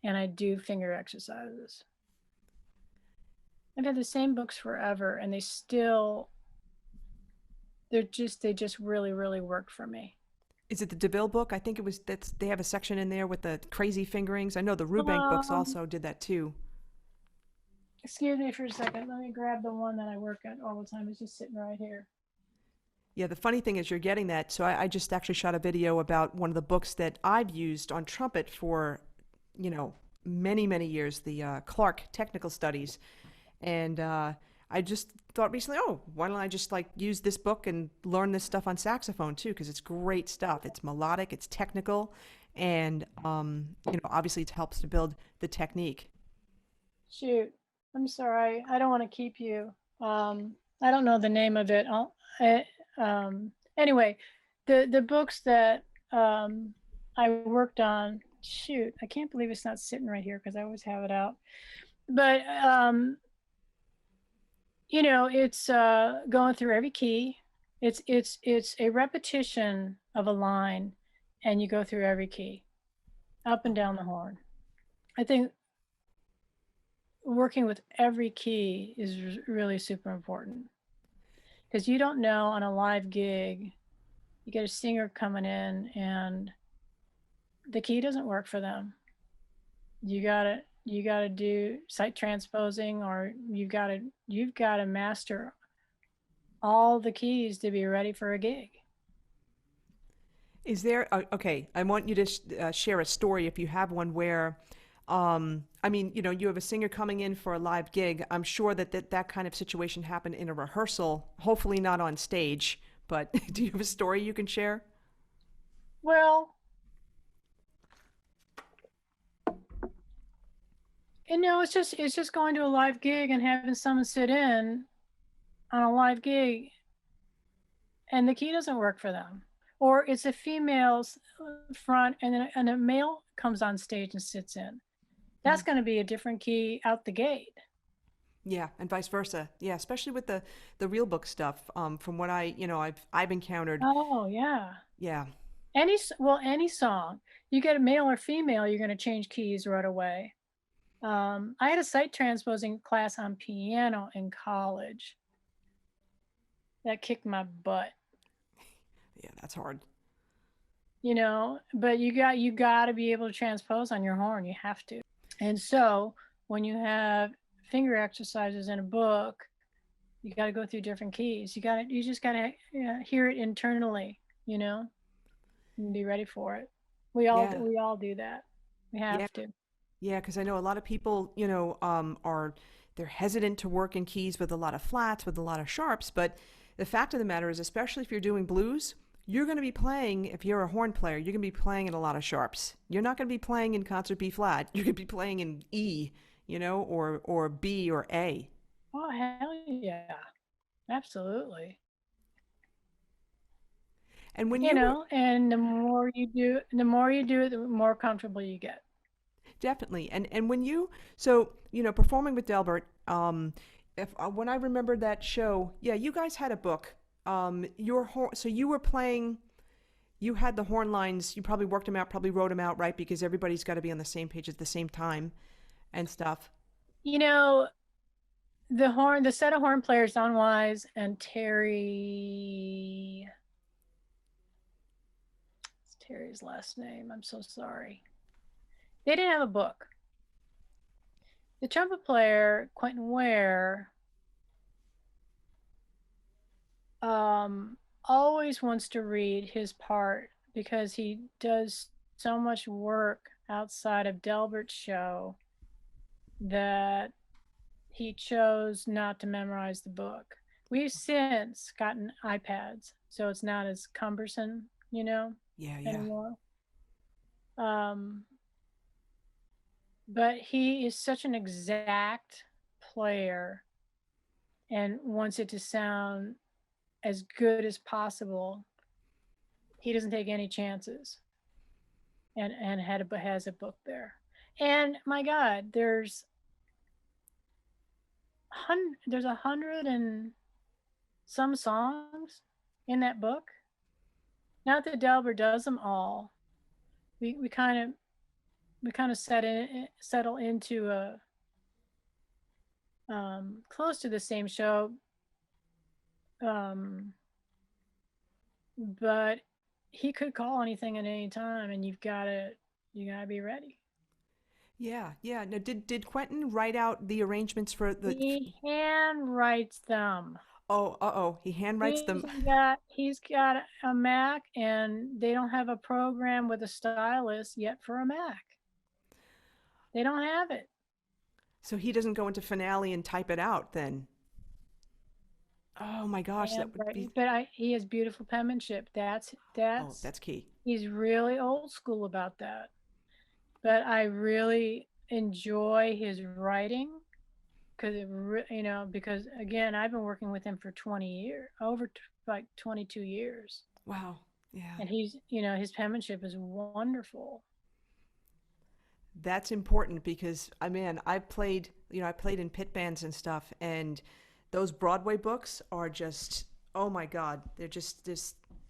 and I do finger exercises. I've had the same books forever, and they just really work for me. Is it the DeVille book? I think they have a section in there with the crazy fingerings. I know the Rubank books Um, also did that too. Excuse me for a second. Let me grab the one that I work at all the time. It's just sitting right here. Yeah, the funny thing is you're getting that. So I just actually shot a video about one of the books that I've used on trumpet for, many years, the Clark Technical Studies. And I just thought recently, oh, why don't I just like use this book and learn this stuff on saxophone too? Because it's great stuff. It's melodic, it's technical, and obviously it helps to build the technique. Shoot, I'm sorry. I don't want to keep you. I don't know the name of it. Anyway, the books that I worked on. Shoot, I can't believe it's not sitting right here because I always have it out. But it's going through every key. It's a repetition of a line, and you go through every key, up and down the horn. I think working with every key is really super important, because you don't know on a live gig, you get a singer coming in and the key doesn't work for them. You gotta do sight transposing, or you've got to master all the keys to be ready for a gig. Is there, okay, I want you to share a story if you have one where, you have a singer coming in for a live gig. I'm sure that kind of situation happened in a rehearsal, hopefully not on stage, but do you have a story you can share? Well, it's just going to a live gig and having someone sit in on a live gig and the key doesn't work for them. Or it's a female's front and a male comes on stage and sits in. That's going to be a different key out the gate. Yeah, and vice versa. Yeah, especially with the real book stuff. From what I've encountered. Oh yeah. Yeah. Any song, you get a male or female, you're going to change keys right away. I had a sight transposing class on piano in college. That kicked my butt. Yeah, that's hard. But you got to be able to transpose on your horn. You have to. And so when you have finger exercises in a book, you got to go through different keys. You just got to hear it internally, and be ready for it. We all do that. We have to. Yeah, because I know a lot of people, they're hesitant to work in keys with a lot of flats, with a lot of sharps. But the fact of the matter is, especially if you're doing blues, you're going to be playing, if you're a horn player, you're going to be playing in a lot of sharps. You're not going to be playing in concert B flat. You're going to be playing in E, or B or A. Oh, hell yeah. Absolutely. And when and the more you do it, the more comfortable you get. Definitely. And when performing with Delbert, when I remembered that show, yeah, you guys had a book. So you were playing, you had the horn lines, you probably worked them out, probably wrote them out, right? Because everybody's got to be on the same page at the same time and stuff. The set of horn players, Don Wise and Terry, it's Terry's last name, I'm so sorry. They didn't have a book. The trumpet player, Quentin Ware, always wants to read his part because he does so much work outside of Delbert's show that he chose not to memorize the book. We've since gotten iPads, so it's not as cumbersome, anymore. But he is such an exact player and wants it to sound as good as possible. He doesn't take any chances, and has a book there. And my God, there's 100 and some songs in that book. Not that Delbert does them all. We kind of settle into a close to the same show, but he could call anything at any time, and you gotta be ready. Yeah. Now, did Quentin write out the arrangements for the? He hand writes them. Oh, he hand writes them. He's got a Mac, and they don't have a program with a stylus yet for a Mac. They don't have it. So he doesn't go into finale and type it out then. Oh my gosh, And that would right, be, but he has beautiful penmanship. oh, that's key. He's really old school about that. But I really enjoy his writing because because again, I've been working with him for 20 years, like 22 years. Wow. Yeah. And his penmanship is wonderful. That's important because I mean, I played in pit bands and stuff, and those Broadway books are just, oh my God, they're just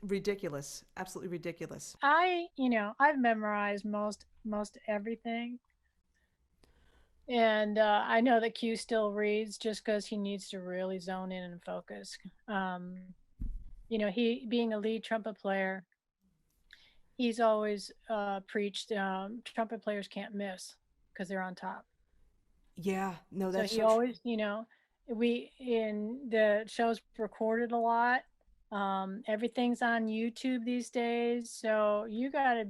ridiculous, absolutely ridiculous. I've memorized most everything. And I know that Q still reads just because he needs to really zone in and focus. Um, he being a lead trumpet player, he's always preached trumpet players can't miss because they're on top. Yeah, no, So that's he so true. always, we in the shows recorded a lot. Everything's on YouTube these days, so you gotta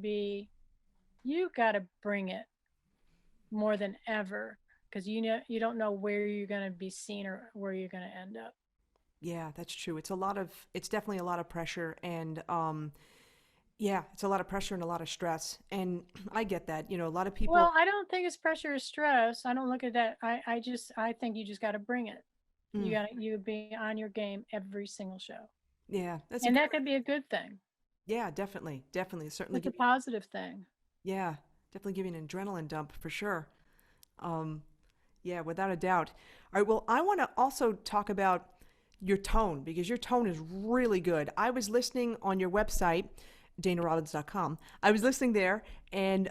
bring it more than ever because you don't know where you're gonna be seen or where you're gonna end up. Yeah, that's true. It's definitely a lot of pressure, and yeah, it's a lot of pressure and a lot of stress, and I get that. A lot of people. Well, I don't think it's pressure or stress. I don't look at that. I think you just got to bring it. Mm, You be on your game every single show, yeah, that's a and good that way. could be a good thing. Yeah, definitely, certainly It's a give you. positive thing. Yeah, definitely give you an adrenaline dump for sure. Um, yeah, without a doubt. All right, well, I want to also talk about your tone because your tone is really good. I was listening on your website, danarobbins.com. I was listening there, and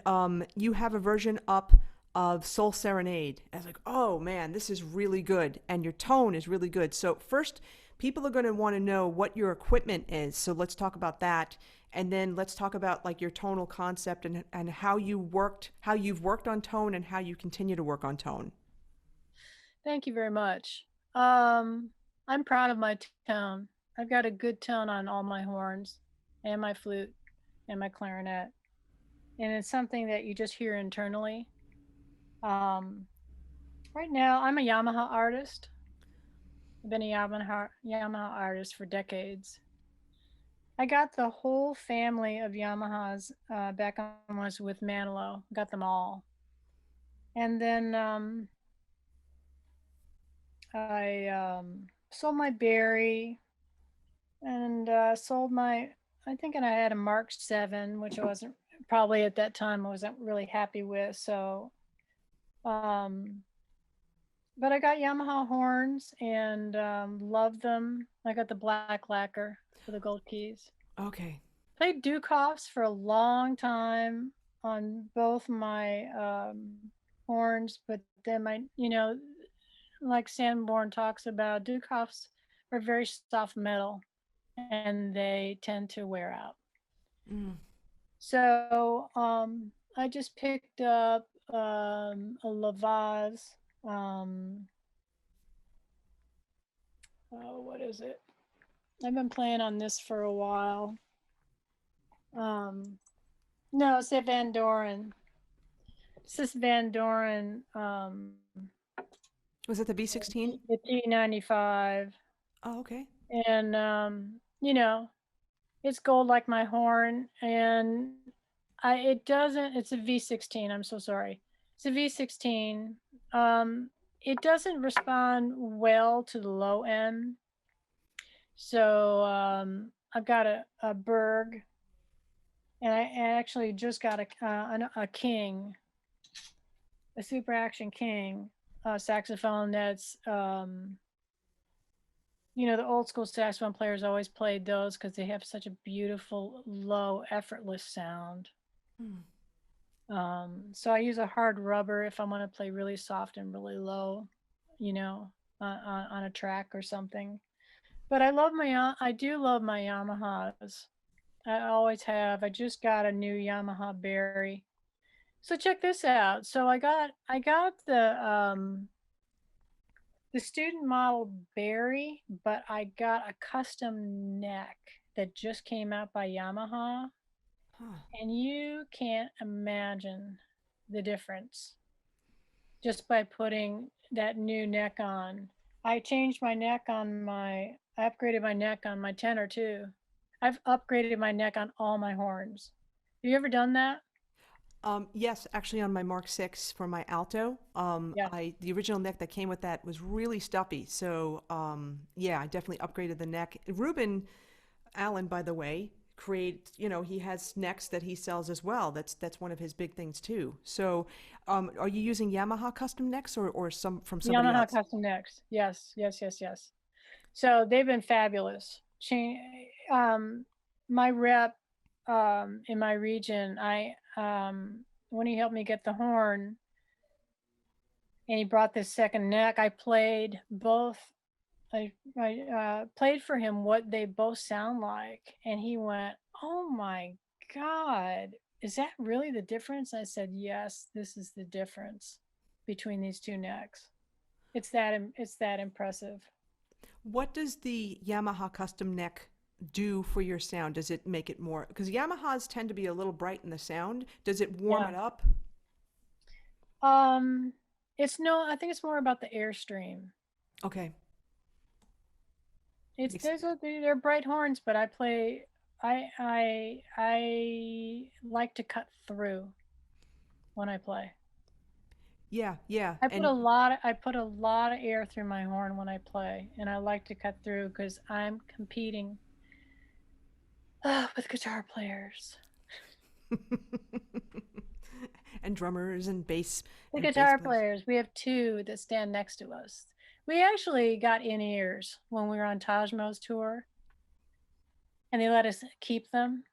you have a version up of Soul Serenade. I was like, oh man, this is really good, and your tone is really good. So first, people are going to want to know what your equipment is. So let's talk about that, and then let's talk about like your tonal concept and how you've worked on tone, and how you continue to work on tone. Thank you very much. Um, I'm proud of my tone. I've got a good tone on all my horns, and my flute, and my clarinet, and it's something that you just hear internally. Um, right now, I'm a Yamaha artist. I've been a Yamaha artist for decades. I got the whole family of Yamahas back on when I was with Manilow. Got them all, and then I sold my Barry and sold my. I think I had a Mark 7, which I wasn't probably at that time I wasn't really happy with. So, um, but I got Yamaha horns and love them. I got the black lacquer for the gold keys. Okay. Played Dukhoffs for a long time on both my horns, but then like Sanborn talks about, Dukhoffs are very soft metal and they tend to wear out. Mm. So I just picked up a Lavaz. Um, oh, what is it? I've been playing on this for a while. Um, no, it's a Van Doren. It's this Van Doren, Was it the B16? the T95. Oh, okay. And, it's gold like my horn. And it's a V16. I'm so sorry. It's a V16. It doesn't respond well to the low end. So I've got a Berg, and I actually just got a King, a Super Action King saxophone that's the old school saxophone players always played those because they have such a beautiful low effortless sound. Mm. So I use a hard rubber if I want to play really soft and really low, on a track or something. But I do love my Yamahas. I always have. I just got a new Yamaha Barry. So check this out. So I got the student model Barry, but I got a custom neck that just came out by Yamaha, Huh. and you can't imagine the difference. just by putting that new neck on. I changed my neck on I upgraded my neck on my tenor too. I've upgraded my neck on all my horns. Have you ever done that? Yes, actually on my Mark 6 for my alto, Yeah. the original neck that came with that was really stuffy. So, yeah, I definitely upgraded the neck. Ruben Allen, by the way, he has necks that he sells as well. That's one of his big things too. So, are you using Yamaha custom necks or some from somebody Yamaha else? custom necks. Yes, yes, yes, yes. So they've been fabulous. My rep in my region, when he helped me get the horn and he brought this second neck, I played both. I played for him what they both sound like, and he went, "Oh my God, is that really the difference?" I said, "Yes, this is the difference between these two necks. It's that impressive." What does the Yamaha custom neck do for your sound? Does it make it more? Because Yamahas tend to be a little bright in the sound. Does it warm Yeah. it up? Um, I think it's more about the airstream. Okay. Makes- They're bright horns, but I like to cut through when I play. Yeah, yeah. I put a lot of air through my horn when I play, and I like to cut through because I'm competing with guitar players. and drummers and The bass guitar players. players, we have two that stand next to us. We actually got in-ears when we were on Tajmo's tour, and they let us keep them,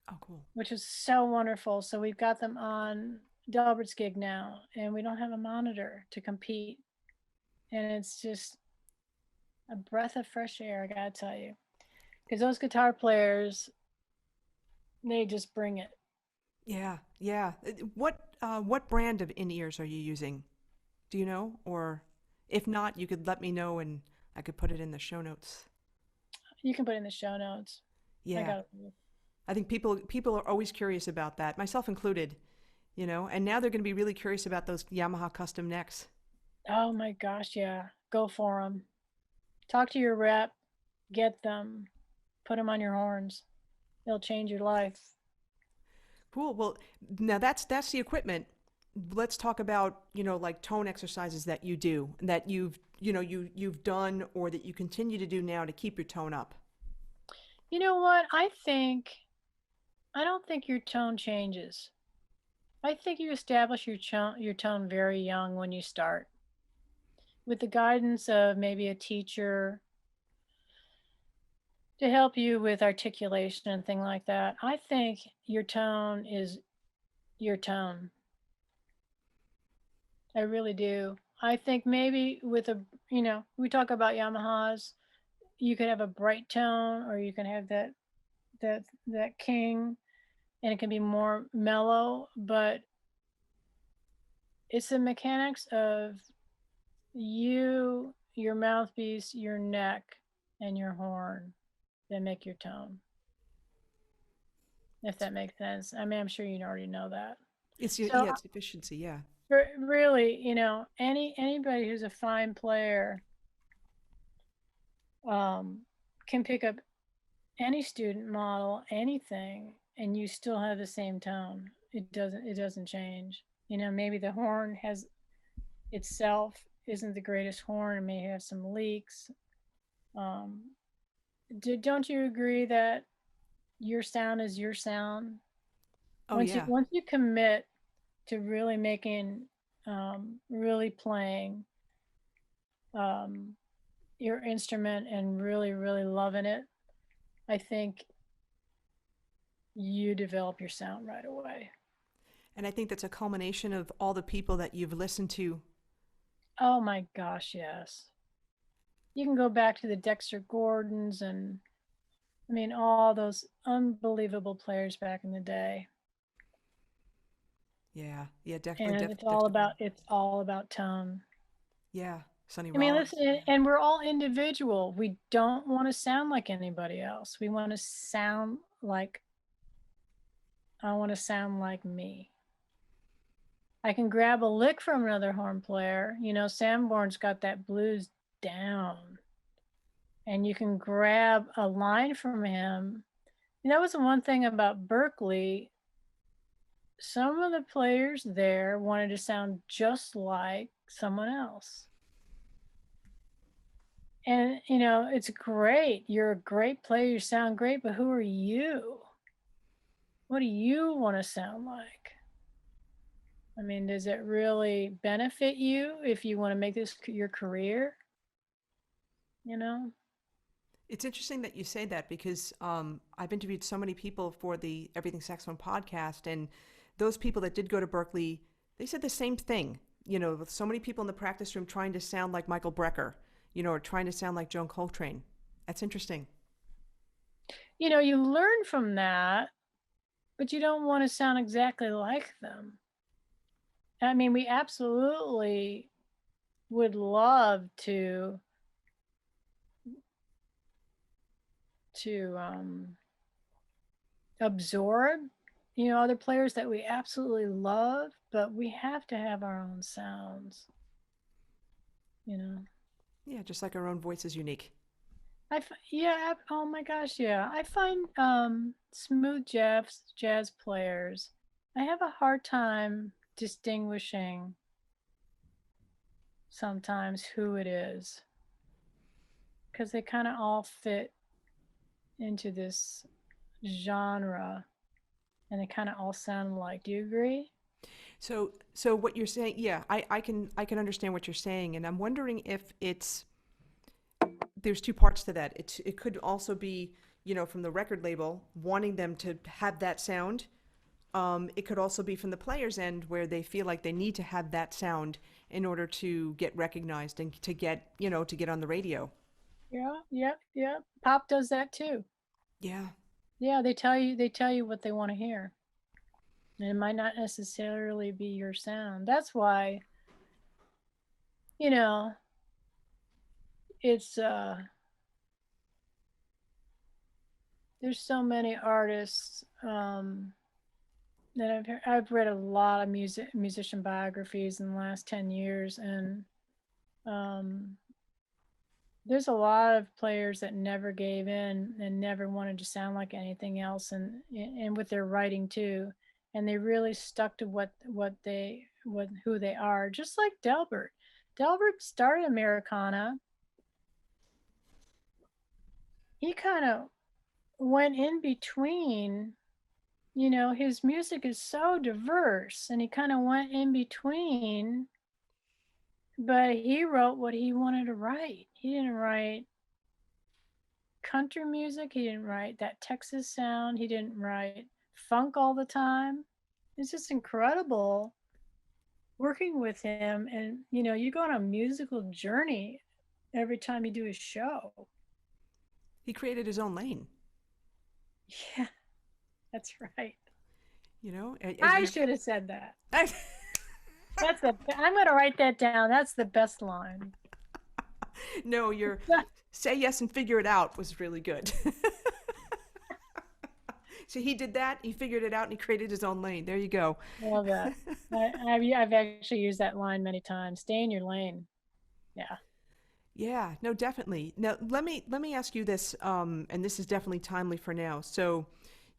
Oh, cool. which is so wonderful. So we've got them on Delbert's gig now, and we don't have a monitor to compete. And it's just a breath of fresh air, I gotta tell you. Because those guitar players, they just bring it. Yeah, yeah. What brand of in-ears are you using? Do you know? Or if not, you could let me know and I could put it in the show notes. You can put it in the show notes. I Yeah. got it. I think people are always curious about that, myself included, and now they're going to be really curious about those Yamaha custom necks. Oh my gosh, yeah. Go for them. Talk to your rep, get them, put them on your horns. They'll change your life. Cool. Well, now that's the equipment. Let's talk about, like tone exercises that you do and that you've done or that you continue to do now to keep your tone up. You know what? I don't think your tone changes. I think you establish your tone very young when you start. With the guidance of maybe a teacher to help you with articulation and thing like that, I think your tone is your tone. I really do. I think maybe we talk about Yamahas, you could have a bright tone or you can have that king and it can be more mellow, but it's the mechanics of your mouthpiece, your neck, and your horn that make your tone. If that makes sense. I mean, I'm sure you already know that. So Yeah, it's efficiency. Yeah. really, anybody who's a fine player can pick up any student model, anything, and you still have the same tone. It doesn't change. Maybe the horn has itself isn't the greatest horn, it may have some leaks. Don't you agree that your sound is your sound? Oh yeah. Once you commit to really really playing um, your instrument and really, really loving it, I think you develop your sound right away. And I think that's a culmination of all the people that you've listened to. Oh my gosh, yes. You can go back to the Dexter Gordons and all those unbelievable players back in the day. Yeah. Yeah, Dexter, And Dexter Gordon. it's all about tone. Yeah. Sonny Rollins. Listen, and we're all individual. We don't want to sound like anybody else. We want to sound like I want to sound like me. I can grab a lick from another horn player. You know, Sanborn's got that blues down. And you can grab a line from him. And that was the one thing about Berkeley. Some of the players there wanted to sound just like someone else. And, you know, it's great. You're a great player. You sound great, but who are you? What do you want to sound like? I mean, does it really benefit you if you want to make this your career? You know? It's interesting that you say that because I've interviewed so many people for the Everything Saxophone podcast, and those people that did go to Berkeley, they said the same thing. You know, with so many people in the practice room trying to sound like Michael Brecker, you know, or trying to sound like Joan Coltrane. That's interesting. You know, you learn from that, but you don't want to sound exactly like them. I mean, we absolutely would love to absorb, you know, other players that we absolutely love, but we have to have our own sounds, you know. Yeah, just like our own voice is unique. Yeah, oh my gosh, yeah. I find smooth jazz players, I have a hard time distinguishing sometimes who it is, because they kind of all fit into this genre and they kind of all sound alike. Do you agree? So what you're saying, yeah, I can understand what you're saying, and I'm wondering if there's two parts to that. It could also be, you know, from the record label wanting them to have that sound. It could also be from the player's end where they feel like they need to have that sound in order to get recognized and to get, you know, to get on the radio. Yeah. Pop does that too. Yeah. Yeah, they tell you what they want to hear. And it might not necessarily be your sound. That's why, you know, it's there's so many artists that I've read a lot of musician biographies in the last 10 years, and um there's a lot of players that never gave in and never wanted to sound like anything else, and with their writing too, and they really stuck to what who they are, just like Delbert. Delbert started Americana. He kind of went in between, you know, his music is so diverse, and he kind of went in between, but he wrote what he wanted to write. He didn't write country music. He didn't write that Texas sound. He didn't write funk all the time. It's just incredible working with him. And, you know, you go on a musical journey every time you do a show. He created his own lane, Yeah, that's right. you know, I should have said that. I, I'm going to write that down. That's the best line. no, your say yes and figure it out was really good. So he did that, he figured it out, and he created his own lane. There you go. Love that. I've actually used that line many times. Stay in your lane. Yeah. Yeah, no, definitely. Now, let me ask you this, and this is definitely timely for now. So,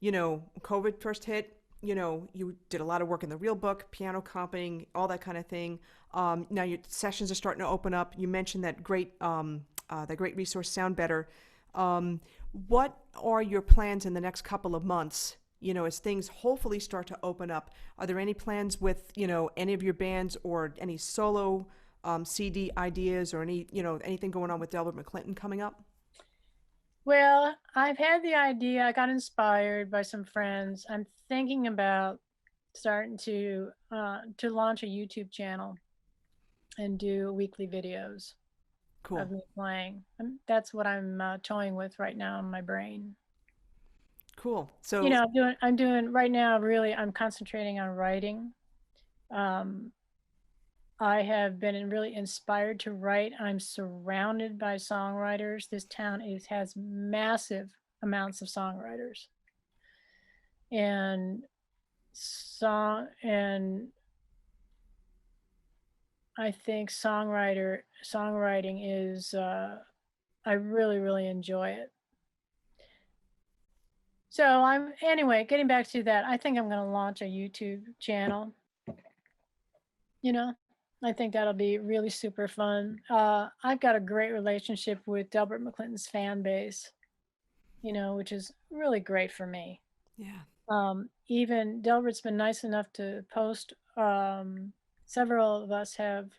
you know, COVID first hit. You know, you did a lot of work in the real book, piano comping, all that kind of thing. Now your sessions are starting to open up. You mentioned that great resource, Sound Better. What are your plans in the next couple of months? You know, as things hopefully start to open up, are there any plans with, you know, any of your bands or any solo CD ideas or any, you know, anything going on with Delbert McClinton coming up? Well, I've had the idea. I got inspired by some friends. I'm thinking about starting to launch a YouTube channel and do weekly videos Cool. of me playing. That's what I'm toying with right now in my brain. Cool. You So, know, I'm doing right now. Really, I'm concentrating on writing. I have been really inspired to write. I'm surrounded by songwriters. This town has massive amounts of songwriters, and I think songwriting is, I really, really enjoy it. So anyway, getting back to that, I think I'm going to launch a YouTube channel. You know, I think that'll be really super fun. I've got a great relationship with Delbert McClinton's fan base, which is really great for me. Yeah. Even Delbert's been nice enough to post. Several of us have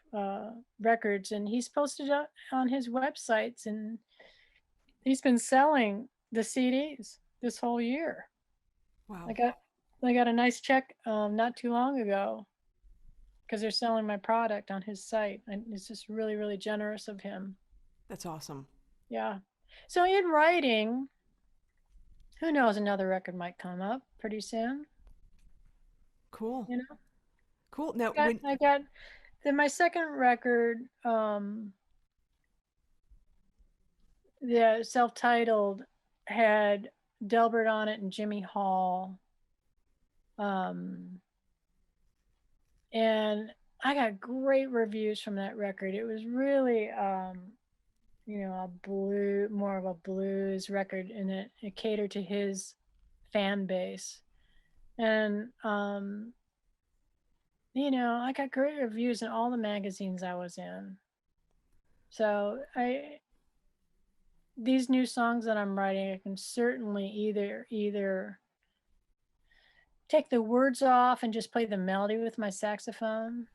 records, and he's posted up on his websites, and he's been selling the CDs this whole year. Wow. I got a nice check not too long ago because they're selling my product on his site, and it's just really, really generous of him. That's awesome. Yeah. So in writing, who knows, another record might come up pretty soon. Cool. You know, Cool. Now, I got then my second record, the self-titled, had Delbert on it and Jimmy Hall. And I got great reviews from that record. It was really, more of a blues record, and it catered to his fan base. And, I got great reviews in all the magazines I was in. So these new songs that I'm writing, I can certainly either take the words off and just play the melody with my saxophone.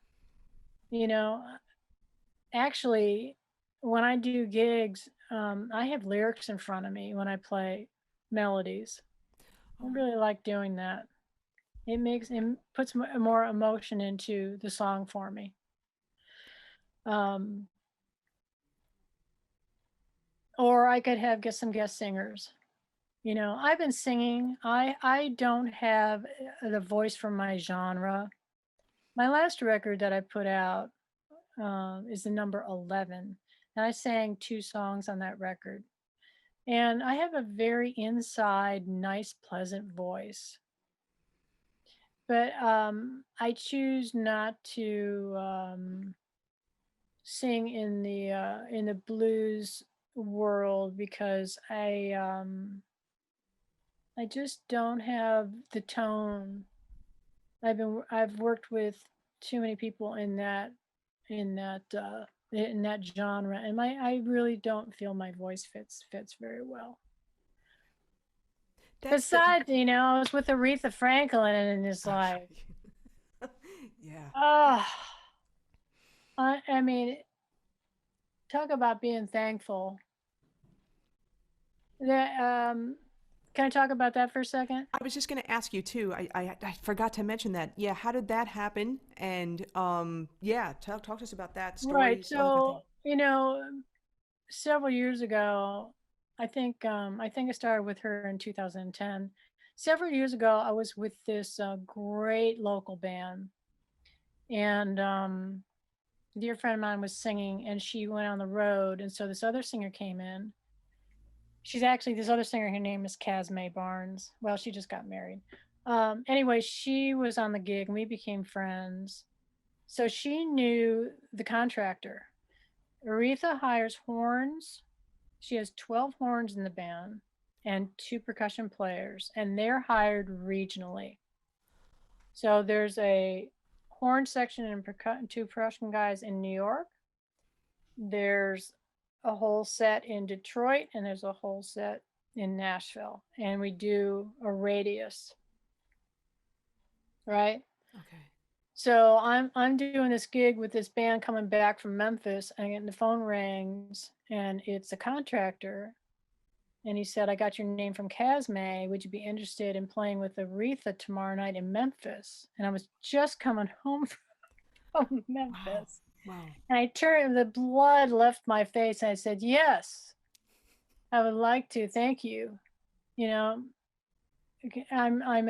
Actually, when I do gigs, I have lyrics in front of me when I play melodies. I really like doing that. It puts more emotion into the song for me. Or I could get some guest singers. I've been singing. I don't have the voice for my genre. My last record that I put out is the number 11. And I sang 2 songs on that record. And I have a very inside, nice, pleasant voice. But I choose not to sing in the blues world because I just don't have the tone. I've worked with too many people in that genre, and I really don't feel my voice fits very well. Besides, I was with Aretha Franklin, and it's like, yeah. I mean, talk about being thankful. That can I talk about that for a second? I was just going to ask you too. I forgot to mention that. Yeah, how did that happen? And yeah, talk to us about that story. Right. So several years ago, I think I started with her in 2010. Several years ago, I was with this great local band, and a dear friend of mine was singing, and she went on the road, and so this other singer came in. This other singer, her name is Casmay Barnes. Well, she just got married. Anyway, she was on the gig, and we became friends. So she knew the contractor. Aretha hires horns. She has 12 horns in the band and 2 percussion players, and they're hired regionally. So there's a horn section and 2 percussion guys in New York. There's a whole set in Detroit, and there's a whole set in Nashville, and we do a radius, right? Okay. So I'm doing this gig with this band coming back from Memphis, and the phone rings, and it's a contractor, and he said, "I got your name from Casmay. Would you be interested in playing with Aretha tomorrow night in Memphis?" And I was just coming home from Memphis. Wow. And I turned, the blood left my face, and I said, "Yes, I would like to. Thank you. I'm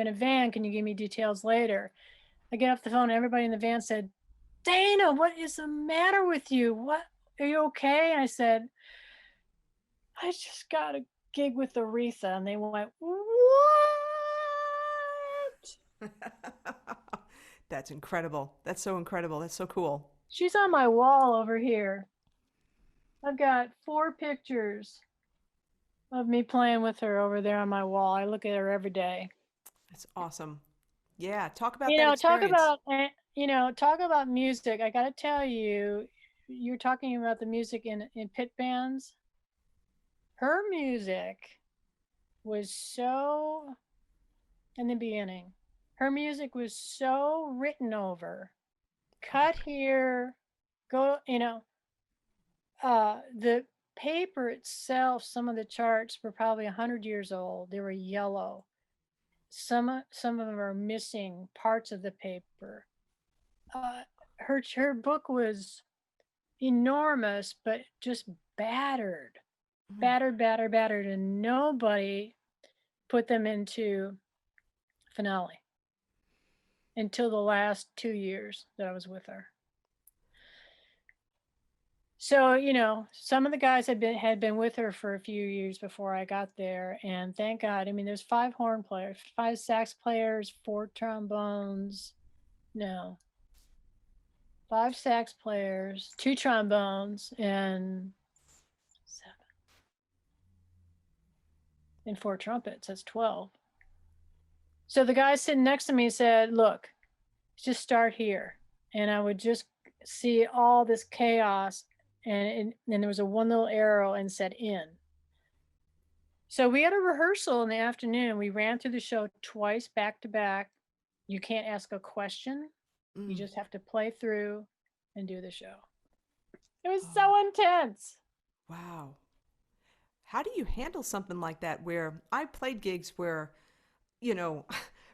in a van. Can you give me details later?" I get off the phone, and everybody in the van said, "Dana, what is the matter with you? What, are you okay?" And I said, "I just got a gig with Aretha." And they went, "What?" That's incredible. That's so incredible. That's so cool. She's on my wall over here. I've got 4 pictures of me playing with her over there on my wall. I look at her every day. That's awesome. Yeah, talk about You that know, experience. talk about music. I got to tell you, you're talking about the music in pit bands. Her music was so, in the beginning, her music was so written over, cut here, go, the paper itself, some of the charts were probably 100 years old. They were yellow. Some of them are missing parts of the paper. Her book was enormous, but just battered, Mm. battered, and nobody put them into finale until the last 2 years that I was with her. So, some of the guys had been with her for a few years before I got there, and thank God. I mean, there's 5 horn players, 5 sax players, 4 trombones. No, 5 sax players, 2 trombones, and 7 and 4 trumpets. That's 12. So the guy sitting next to me said, "Look, just start here," and I would just see all this chaos, and there was a one little arrow and said "in." So we had a rehearsal in the afternoon. We ran through the show twice back to back. You can't ask a question. You Mm. just have to play through and do the show. It was Oh, so intense. wow. How do you handle something like that where I played gigs where, you know,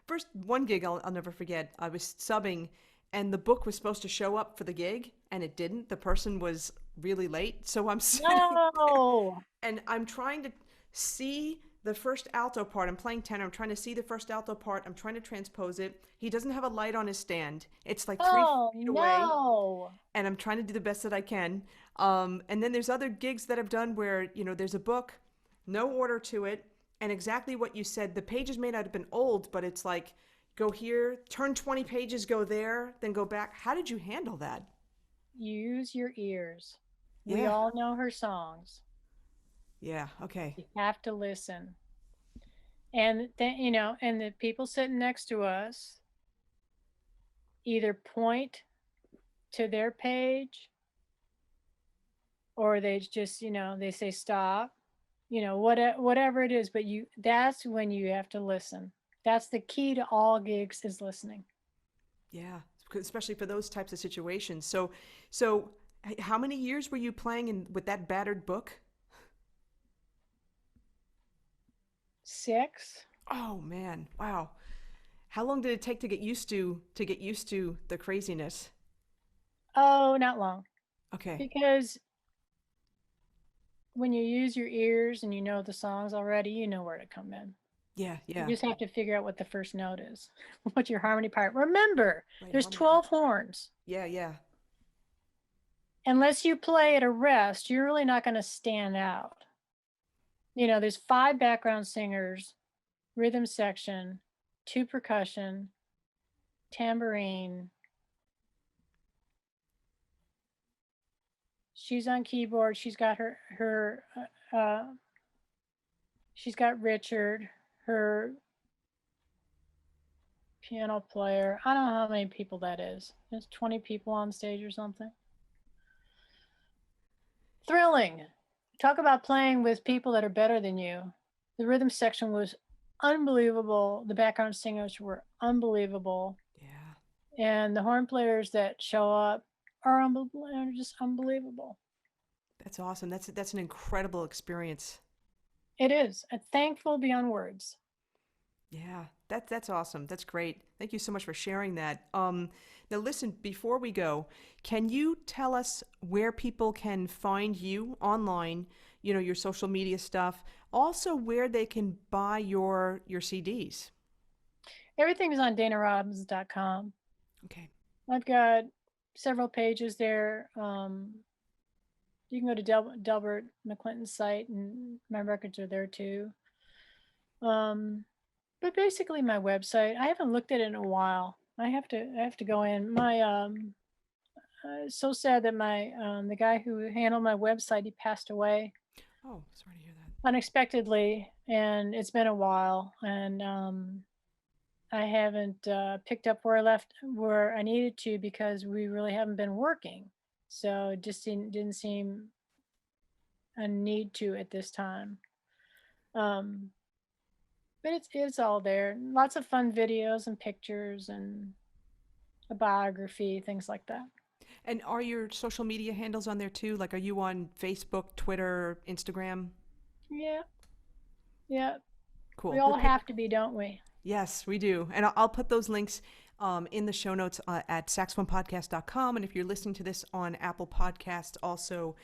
first one gig I'll never forget. I was subbing and the book was supposed to show up for the gig and it didn't. The person was really late. So I'm sitting there No. and I'm trying to see the first alto part. I'm playing tenor. I'm trying to see the first alto part. I'm trying to transpose it. He doesn't have a light on his stand. It's like 3 feet Oh, away no. and I'm trying to do the best that I can. And then there's other gigs that I've done where, there's a book, no order to it, and exactly what you said. The pages may not have been old, but it's like, go here, turn 20 pages, go there, then go back. How did you handle that? Use your ears. We Yeah. all know her songs. Yeah. Okay. You have to listen. And then, and the people sitting next to us either point to their page or they just, they say stop, whatever it is, but that's when you have to listen. That's the key to all gigs, is listening. Yeah. Especially for those types of situations. So how many years were you playing with that battered book? 6. Oh man. Wow. How long did it take to get used to the craziness? Oh, not long. Okay. Because when you use your ears and you know the songs already, you know where to come in. Yeah, You yeah. just have to figure out what the first note is. What's your harmony part? Remember, Right, there's harmony part. 12 horns. Yeah, yeah. Unless you play at a rest, you're really not going to stand out. There's 5 background singers, rhythm section, 2 percussion, tambourine. She's on keyboard. She's got Richard, her piano player. I don't know how many people that is. There's 20 people on stage or something. Thrilling. Talk about playing with people that are better than you. The rhythm section was unbelievable. The background singers were unbelievable. Yeah. And the horn players that show up are just unbelievable. That's awesome. That's an incredible experience. It is. Thankful beyond words. Yeah. That's awesome. That's great. Thank you so much for sharing that. Now listen, before we go, can you tell us where people can find you online, your social media stuff, also where they can buy your CDs? Everything is on danarobbins.com. Okay. I've got several pages there. You can go to Delbert McClinton's site, and my records are there too. But basically, my website. I haven't looked at it in a while. I have to go in. so sad that my the guy who handled my website, he passed away Oh, sorry to hear that. unexpectedly, and it's been a while, and I haven't picked up where I needed to because we really haven't been working. So it just didn't seem a need to at this time. Um, but it's all there. Lots of fun videos and pictures and a biography, things like that. And are your social media handles on there too? Like, are you on Facebook, Twitter, Instagram? Yeah, yeah. We Cool. all have to be, don't we? Yes, we do. And I'll put those links in the show notes at saxophonepodcast.com. And if you're listening to this on Apple Podcasts, also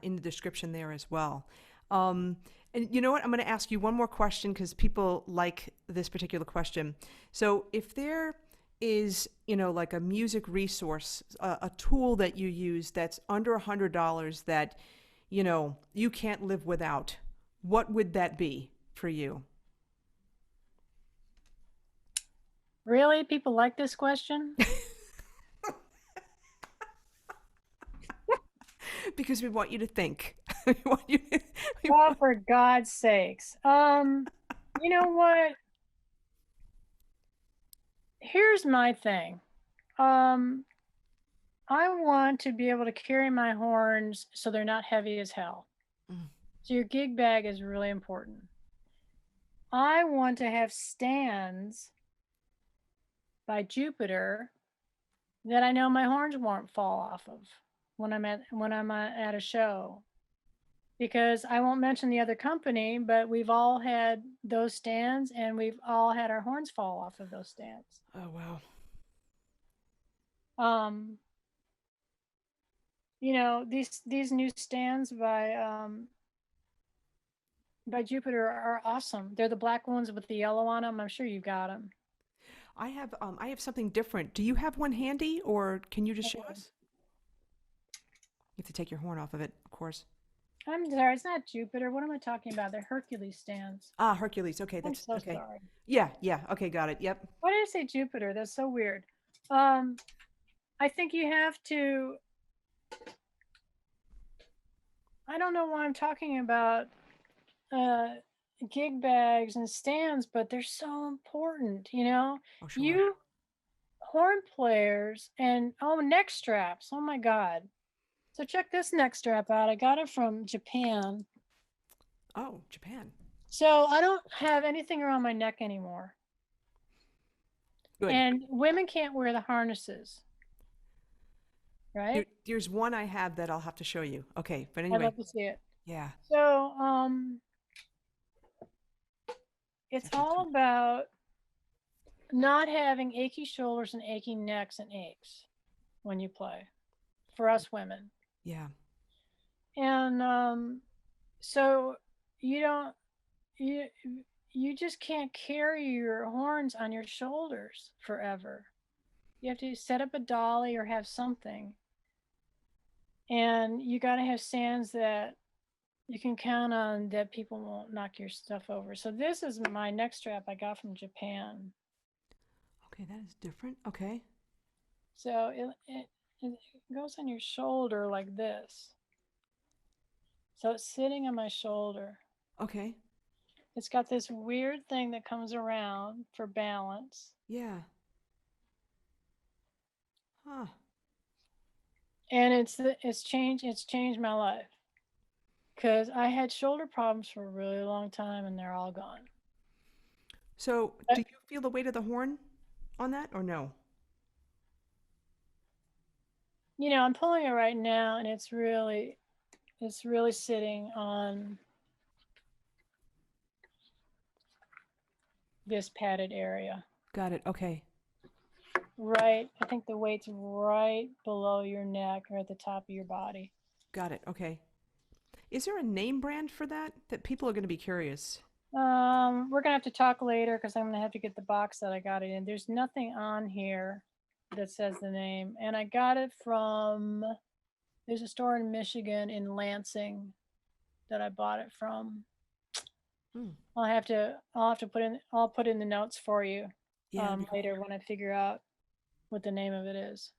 in the description there as well. And you know what? I'm going to ask you one more question because people like this particular question. So if there is, like a music resource, a tool that you use that's under $100 that, you can't live without, what would that be for you? Really? People like this question? Because we want you to think. we want you to, Oh, for God's sakes. You know what? Here's my thing. I want to be able to carry my horns so they're not heavy as hell. Mm. So your gig bag is really important. I want to have stands by Jupiter that I know my horns won't fall off of when I'm at a show. Because I won't mention the other company, but we've all had those stands and we've all had our horns fall off of those stands. Oh, wow. These new stands by Jupiter are awesome. They're the black ones with the yellow on them. I'm sure you've got them. I have something different. Do you have one handy, or can you just show us? You have to take your horn off of it, of course. I'm sorry, it's not Jupiter. What am I talking about? They're Hercules stands. Ah, Hercules. Okay, I'm that's so okay. sorry. Yeah. Okay, got it. Yep. Why did I say Jupiter? That's so weird. I think you have to. I don't know why I'm talking about gig bags and stands, but they're so important. Oh, sure. You horn players and neck straps. Oh my God. So check this neck strap out. I got it from Japan. Oh, Japan. So I don't have anything around my neck anymore. Good. And women can't wear the harnesses. Right? There's one I have that I'll have to show you. Okay, but I'd anyway. love to see it. Yeah. So it's all about not having achy shoulders and aching necks and aches when you play for us women. Yeah. And so you just can't carry your horns on your shoulders forever. You have to set up a dolly or have something. And you got to have stands that you can count on that people won't knock your stuff over. So this is my neck strap I got from Japan. Okay, that is different. Okay. So it goes on your shoulder like this. So it's sitting on my shoulder. Okay. It's got this weird thing that comes around for balance. Yeah. Huh. And it's changed my life. Because I had shoulder problems for a really long time and they're all gone. So, do you feel the weight of the horn on that or no? I'm pulling it right now and it's really sitting on this padded area. Got it. Okay. Right. I think the weight's right below your neck or at the top of your body. Got it. Okay. Is there a name brand for that people are going to be curious? We're going to have to talk later because I'm going to have to get the box that I got it in. There's nothing on here that says the name. And I got it from, there's a store in Michigan in Lansing that I bought it from. I'll put in the notes for you later when I figure out what the name of it is.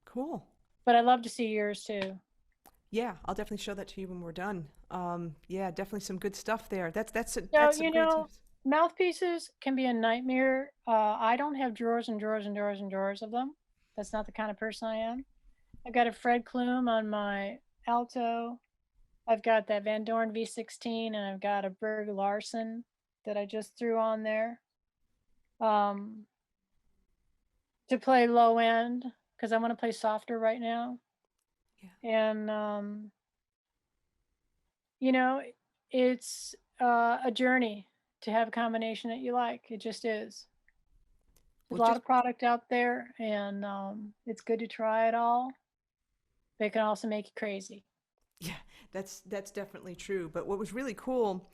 Cool. But I love to see yours too. Yeah, I'll definitely show that to you when we're done. Yeah, definitely some good stuff there. So, That's some great tips. mouthpieces can be a nightmare. I don't have drawers and drawers and drawers and drawers of them. That's not the kind of person I am. I've got a Fred Klume on my alto. I've got that Van Dorn V16, and I've got a Berg Larson that I just threw on there um, to play low end because I want to play softer right now. Yeah. And, you know, it's a journey to have a combination that you like. It just is. There's Well, a lot just of product out there, and it's good to try it all. But it can also make you crazy. yeah, that's definitely true. But what was really cool,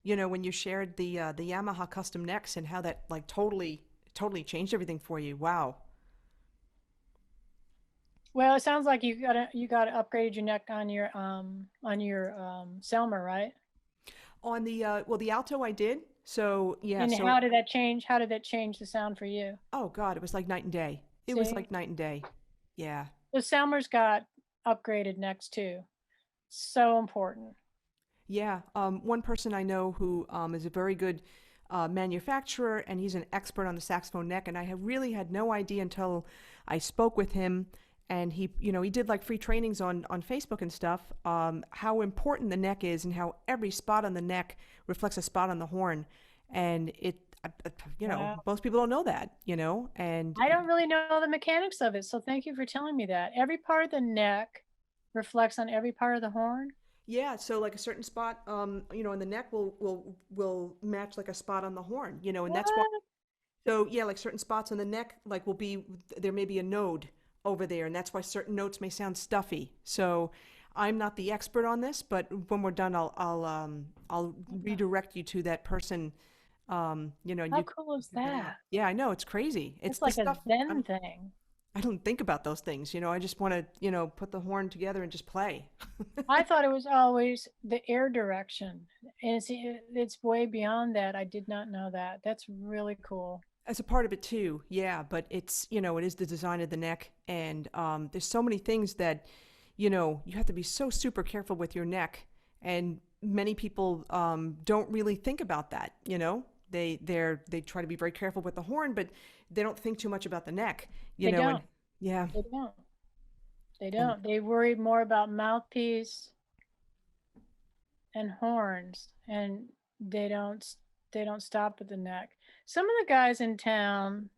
when you shared the Yamaha custom necks and how that like totally changed everything for you. Wow. Well, it sounds like you got to upgrade your neck on your Selmer, right? On the well, the alto I did. So yeah, And so how did that change? How did that change the sound for you? oh God, it was like night and day. It was See, like night and day. Yeah. the Selmer's got upgraded necks too. So important. Yeah, one person I know who is a very good manufacturer, and he's an expert on the saxophone neck. And I have really had no idea until I spoke with him, and he did like free trainings on Facebook and stuff. How important the neck is, and how every spot on the neck reflects a spot on the horn, and Wow. most people don't know that, and I don't really know the mechanics of it, so thank you for telling me that. Every part of the neck reflects on every part of the horn. yeah, so like a certain spot, in the neck will match like a spot on the horn, and that's why. What? So yeah, like certain spots on the neck, like there may be a node over there, and that's why certain notes may sound stuffy. So I'm not the expert on this, but when we're done, I'll redirect you to that person. And How you can cool is check it out. that? Yeah, I know it's crazy. It's It's the like a stuff Zen thing. I don't think about those things. I just want to put the horn together and just play. I thought it was always the air direction, and it's way beyond that. I did not know that. That's really cool. As a part of it too, yeah, but it is the design of the neck, and there's so many things that you have to be so super careful with your neck, and many people don't really think about that. They try to be very careful with the horn, but they don't think too much about the neck. They And don't. yeah, They don't. They and don't. They worry more about mouthpiece and horns, and they don't they don't stop at the neck. Some of the guys in town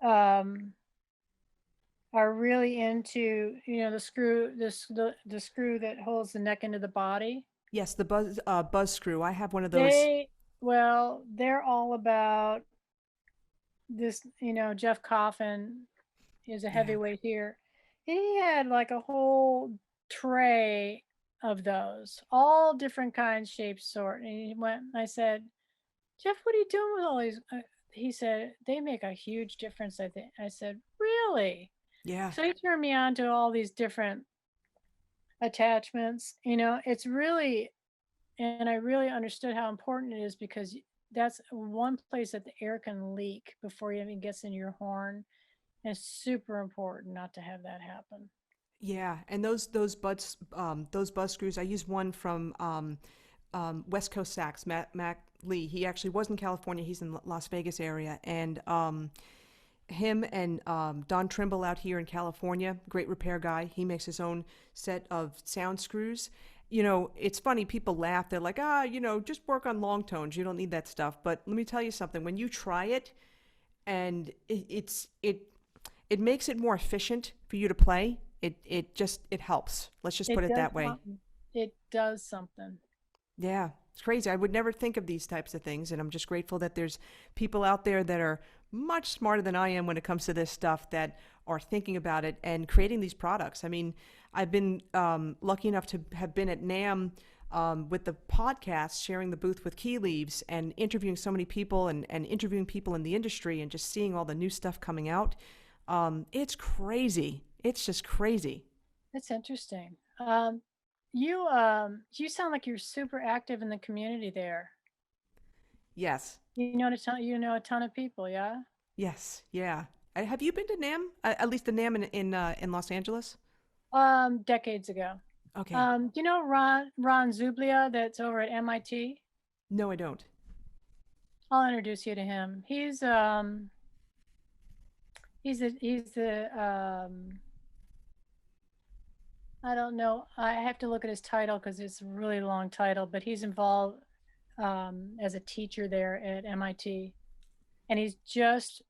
um, are really into the screw that holds the neck into the body. yes, the buzz screw. I have one of those. They they're all about this. Jeff Coffin is a Yeah, heavyweight here. He had like a whole tray of those, all different kinds, shapes, sort. And he went. I said, Jeff, what are you doing with all these? He said they make a huge difference. I think. I said, really? yeah. So he turned me on to all these different attachments. It's really, and I really understood how important it is because that's one place that the air can leak before it even gets in your horn. And it's super important not to have that happen. Yeah, and those buzz screws. I use one from West Coast Sax, Mac Lee. He actually was in California. He's in Las Vegas area, and him and Don Trimble out here in California, great repair guy. He makes his own set of sound screws. It's funny. People laugh. They're like, just work on long tones. You don't need that stuff. But let me tell you something. When you try it, and it makes it more efficient for you to play. It helps. Let's just put It it does that way. something. It does something. Yeah, it's crazy. I would never think of these types of things, and I'm just grateful that there's people out there that are much smarter than I am when it comes to this stuff that are thinking about it and creating these products. I mean, I've been lucky enough to have been at NAMM with the podcast, sharing the booth with Key Leaves and interviewing so many people and interviewing people in the industry and just seeing all the new stuff coming out. It's crazy. It's just crazy. That's interesting. You sound like you're super active in the community there. Yes. You know a ton of people, yeah? Yes. Yeah. Have you been to NAMM? At least the NAMM in Los Angeles? Decades ago. Okay. Do you know Ron Zublia that's over at MIT? No, I don't. I'll introduce you to him. He's the I don't know. I have to look at his title because it's a really long title, but he's involved as a teacher there at MIT, and he's just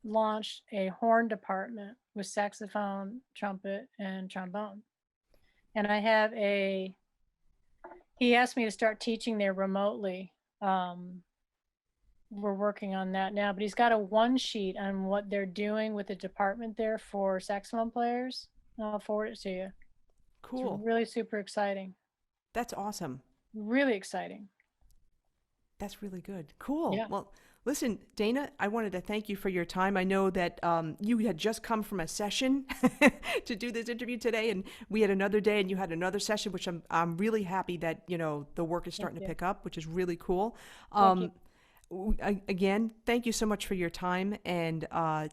launched a horn department with saxophone, trumpet, and trombone. And he asked me to start teaching there remotely. We're working on that now, but he's got a one sheet on what they're doing with the department there for saxophone players. I'll forward it to you. Cool. It's really super exciting. That's awesome. Really exciting. That's really good. Cool. Yeah. Well, listen, Dana, I wanted to thank you for your time. I know that you had just come from a session to do this interview today, and we had another day, and you had another session, which I'm really happy that the work is starting to pick up, which is really cool. Again, thank you so much for your time, and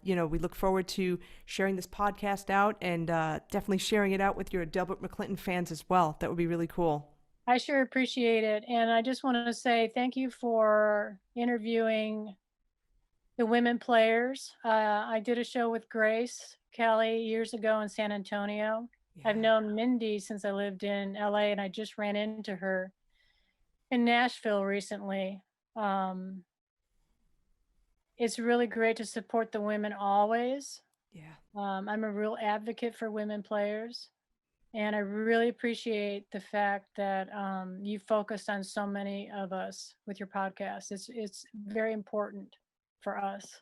we look forward to sharing this podcast out, and definitely sharing it out with your Delbert McClinton fans as well. That would be really cool. I sure appreciate it. And I just want to say thank you for interviewing the women players. I did a show with Grace Kelly years ago in San Antonio. Yeah. I've known Mindy since I lived in LA, and I just ran into her in Nashville recently. It's really great to support the women always. Yeah. I'm a real advocate for women players. And I really appreciate the fact that you focused on so many of us with your podcast. It's very important for us.